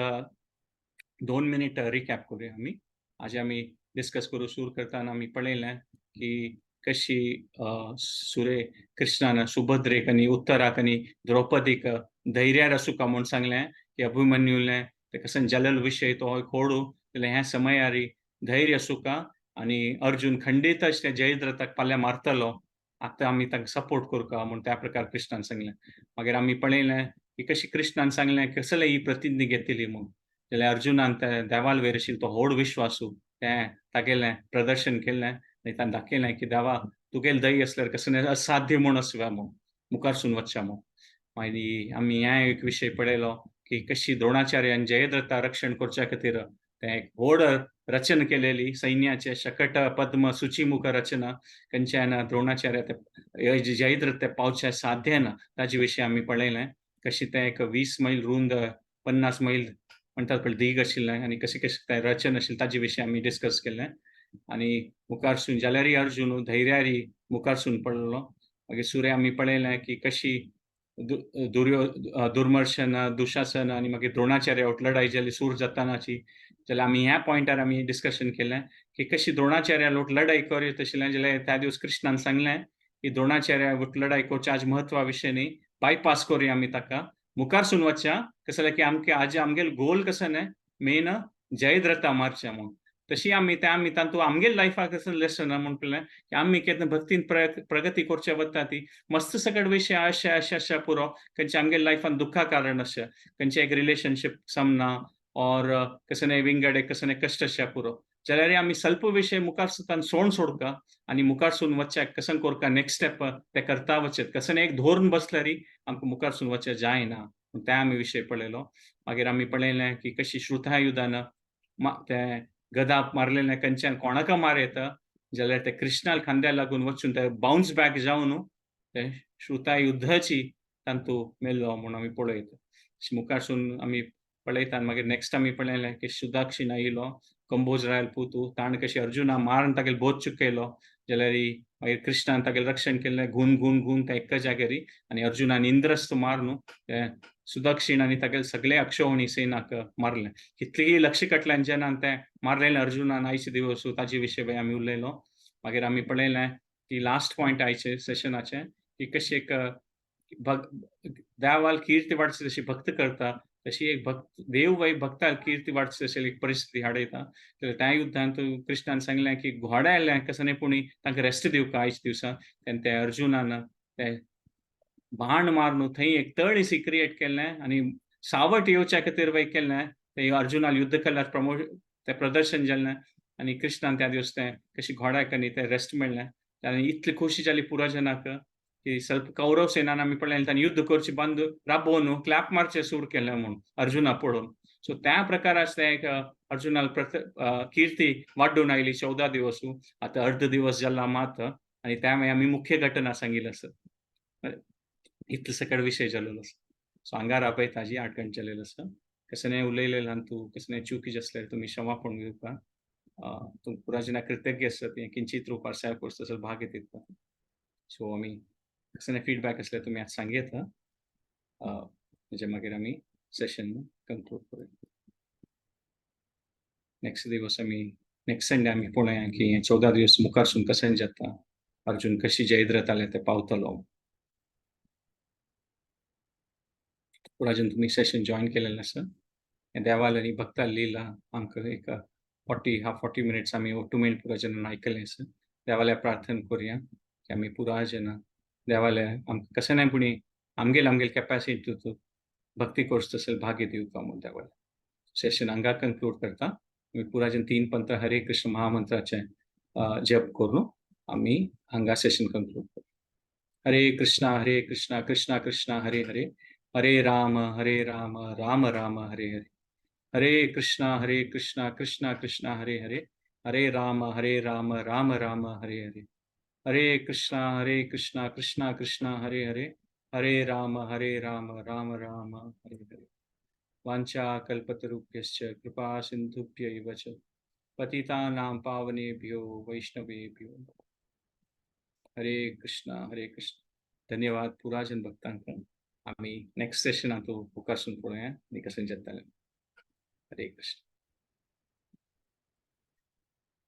2 मिनिट रिकॅप करूया आमी. आज आमी डिस्कस करूं सुरू करताना आमी पळयलें की कशी सुरे कृष्णान सुभद्रेक आनी उत्तराक आनी द्रौपदीक धैर्यार आसूं म्हूण सांगलें की अभिमन्यूलें ते कसन जल्लेलो विशय तो खोडू जाल्यार ह्या समयार धैर्य आसूं आनी अर्जुन खंडीत ते जयद्रथाक फाल्यां मारतलो. आतां आमी ताका सपोर्ट करूं म्हूण त्या प्रकार कृष्णान सांगलें. मागीर आमी पळयलें की कशी कृष्णान सांगलें कसले ही प्रतिज्ञा घेतिली म्हूण. जाल्यार अर्जुनान ते देवाल वयर आशिल्लो तो व्हड विश्वासू तें तागेलें प्रदर्शन केलें आनी ताणें दाखयलें की देवा तुगेलें दय आसल्यार कसलें असाध्य म्हूण आसुया म्हूण मुखारसून वचचें म्हूण. मागीर आमी हें एक विशय पळयलो की कशी द्रोणाचार्यान जयद्रथा रक्षण करच्या खातीर तें एक व्हड रचना केलेली सैन्याचे शकट पद्म सुचीमुख रचना खंयच्यान द्रोणाचार्य ते जयद्रथ ते पावचे साध्य ना ताजे विशीं आमी पळयलें. कशी तें एक 20 मैल रुंद 50 मैल म्हणटात पळय दीग आशिल्लें आनी कशें तें रचना आशिल्लें ताजे विशीं आमी डिस्कस केलें. आनी मुखारसून जाल्यारय अर्जुन धैर्यारी मुखारसून पडलो. मागीर सुरे आमी पळयलें की कशी दुर्मर्शन दुशासन आनी मागीर द्रोणाचार्य लढाई जाली सूर जातानाची जाल्यार आमी ह्या पॉयंटार आमी डिस्कशन केलें की कशी द्रोणाचार्या लढाई करीत आशिल्लें जाल्यार त्या दिवस कृष्णान सांगलें की द्रोणाचार्या लढाई करच्या आज म्हत्वा विशय न्ही बायपास करुया आमी ताका मुखारसून वचच्या कसं जाल्यार की आमगेलो गोल कसो न्ही मेन जयद्रथा मारचें म्हूण. तशी आमी तातूंत आमगेल्या लायफाक लेसन म्हूण पळयलें की आमी केन्ना भक्तीन प्रगती करचे वता ती मस्त सकट विशय अशें पुरो खंयचे आमगेल्या लायफान दुख्खा कारण अशें खंयचे एक रिलेशनशीप समना और कसं विंगड एक कसं कश्ट अशें पुरो जाल्यार आमी स्वल्प विशय मुखार सुद्दां सोडका आनी मुखारसून वचचे कसं करका नेक्स्ट स्टेप ते करता वचत कसं एक धोरण बसल्यार आमकां मुखारसून वचचें जायना ते आमी विशय पळयलो. मागीर आमी पळयलें की कशी श्रुतायुधान ते गदा मारलेलें खंयच्यान कोणाका मार येता जाल्यार ते कृष्णाल खांद्या लागून वचून ते बाउन्स बॅक जावन ते श्रुतायुध्दाची तांतू मेल्लो म्हूण आमी पळयता. मुखारसून आमी पळयता मागीर नेक्स्ट आमी पळयलें की सुदाक्षिण आयिल्लो कंबोज रायल पुतू ताणें कशी अर्जुना मारून तागेलो बोध चुकयलो जाल्यार मागीर कृष्णान तागेलें रक्षण केलें घुवन ते एका जाग्यार आनी अर्जुनान इंद्रस्त मारून ते सुदक्षिण आनी तागेले सगळे अक्षौहिणी सैनाक मारलें. कितलींय लक्षकटल्यान जेन्ना ते मारलेलें अर्जुनान आयचे दिवस ताजे विशय आमी उलयलो. मागीर आमी पळयलें की लास्ट पॉयंट आयचे सेशनाचें की कशी एक देवाल कीर्ती वाडची जशी भक्त करता तशी एक देव भक्ताल कीर्ती वाडची अशी एक परिस्थिती हाडयता. त्या युद्धांत कृष्णान सांगलें की घोडे आयले कसं पुणी तांकां रेस्ट दिवका आयच्या दिवसा तेन्ना ते अर्जुनान ते बाण मारून थंय एक तळ क्रिएट केलें आनी सावट येवच्या खातीर केलें ते अर्जुनाल युद्ध केल्यार ते प्रदर्शन जाल्लें आनी कृष्णान त्या दिवस ते कशी घोड्याक आनी ते रेस्ट मेळ्ळें आनी इतली खोशी जाली पुरो जनाक की स्वल्प कौरव सेनान आमी पळयलें तांणी युद्ध करचें बंद राबोवन क्लॅप मारचें सुरू केलें म्हूण अर्जुना पळोवन. सो त्या प्रकारान ते एक अर्जुनाल कीर्ती वाडून आयली 14 दिवस आतां अर्ध दिवस जाला मात आनी त्या आमी मुख्य घटना सांगिल्ली आसा. इतले सकट विशय जाल्लो आसा. सो हांगा राबय ताजी 8 घंटे जाल्लेलो आसा. कसं उलयलें तूं कसं चुकी आसल्यार तुमी क्षमापण घेवपा. तुमकां पुराजना कृतज्ञ आसता तें किंचित रूपार सेवा करता भाग घेता. सो आमी कसं फीडबॅक आसल्यार तुमी आज सांगेत म्हणजे मागीर आमी सेशन कन्क्लूड करूया. नेक्स्ट दिवस आमी नेक्स्ट संडे आमी पळोवया की 14 दिवस मुखारसून कशें जाता. अर्जून कशी जयद्रथाले ते पावतलो. पुराजून तुम्ही सेशन जॉइन केलेलें आसा. देवाल आनी भक्ताल लीला आमकां एक 40 मिनिट्स आमी ओटुमेंट पुराजनान आयकलें आसा. देवाल्या प्रार्थना करुया की आमी पुराजना देवाल्या आमकां कशें नाय पुणी आमगेल कॅपॅसिटी भक्ती कोर्स तसले भाग्य दिवपा म्हूण देवाल्या. सेशन हांगा कन्क्लूड करता. आमी पुराजन 3 पंथ हरे कृष्ण महामंत्राचे जप करून आमी हांगा सेशन कन्क्लूड करता. हरे कृष्णा कृष्णा कृष्णा हरे हरे, हरे राम राम राम हरे हरे. हरे कृष्णा कृष्णा कृष्णा हरे हरे, हरे राम राम राम हरे हरे. हरे कृष्णा कृष्णा कृष्णा हरे हरे, हरे राम राम राम हरे हरे. वाञ्छा कल्पतरुभ्यश्च कृपा सिन्धुभ्यैव च पतितानां पावनेभ्यो वैष्णवेभ्यो. हरे कृष्णा धन्यवाद पुराजन भक्तांक. आम्ही नेक्स्ट सेशन आता मुखारसून पळोवया आनी कशें जातालें. हरे कृष्ण.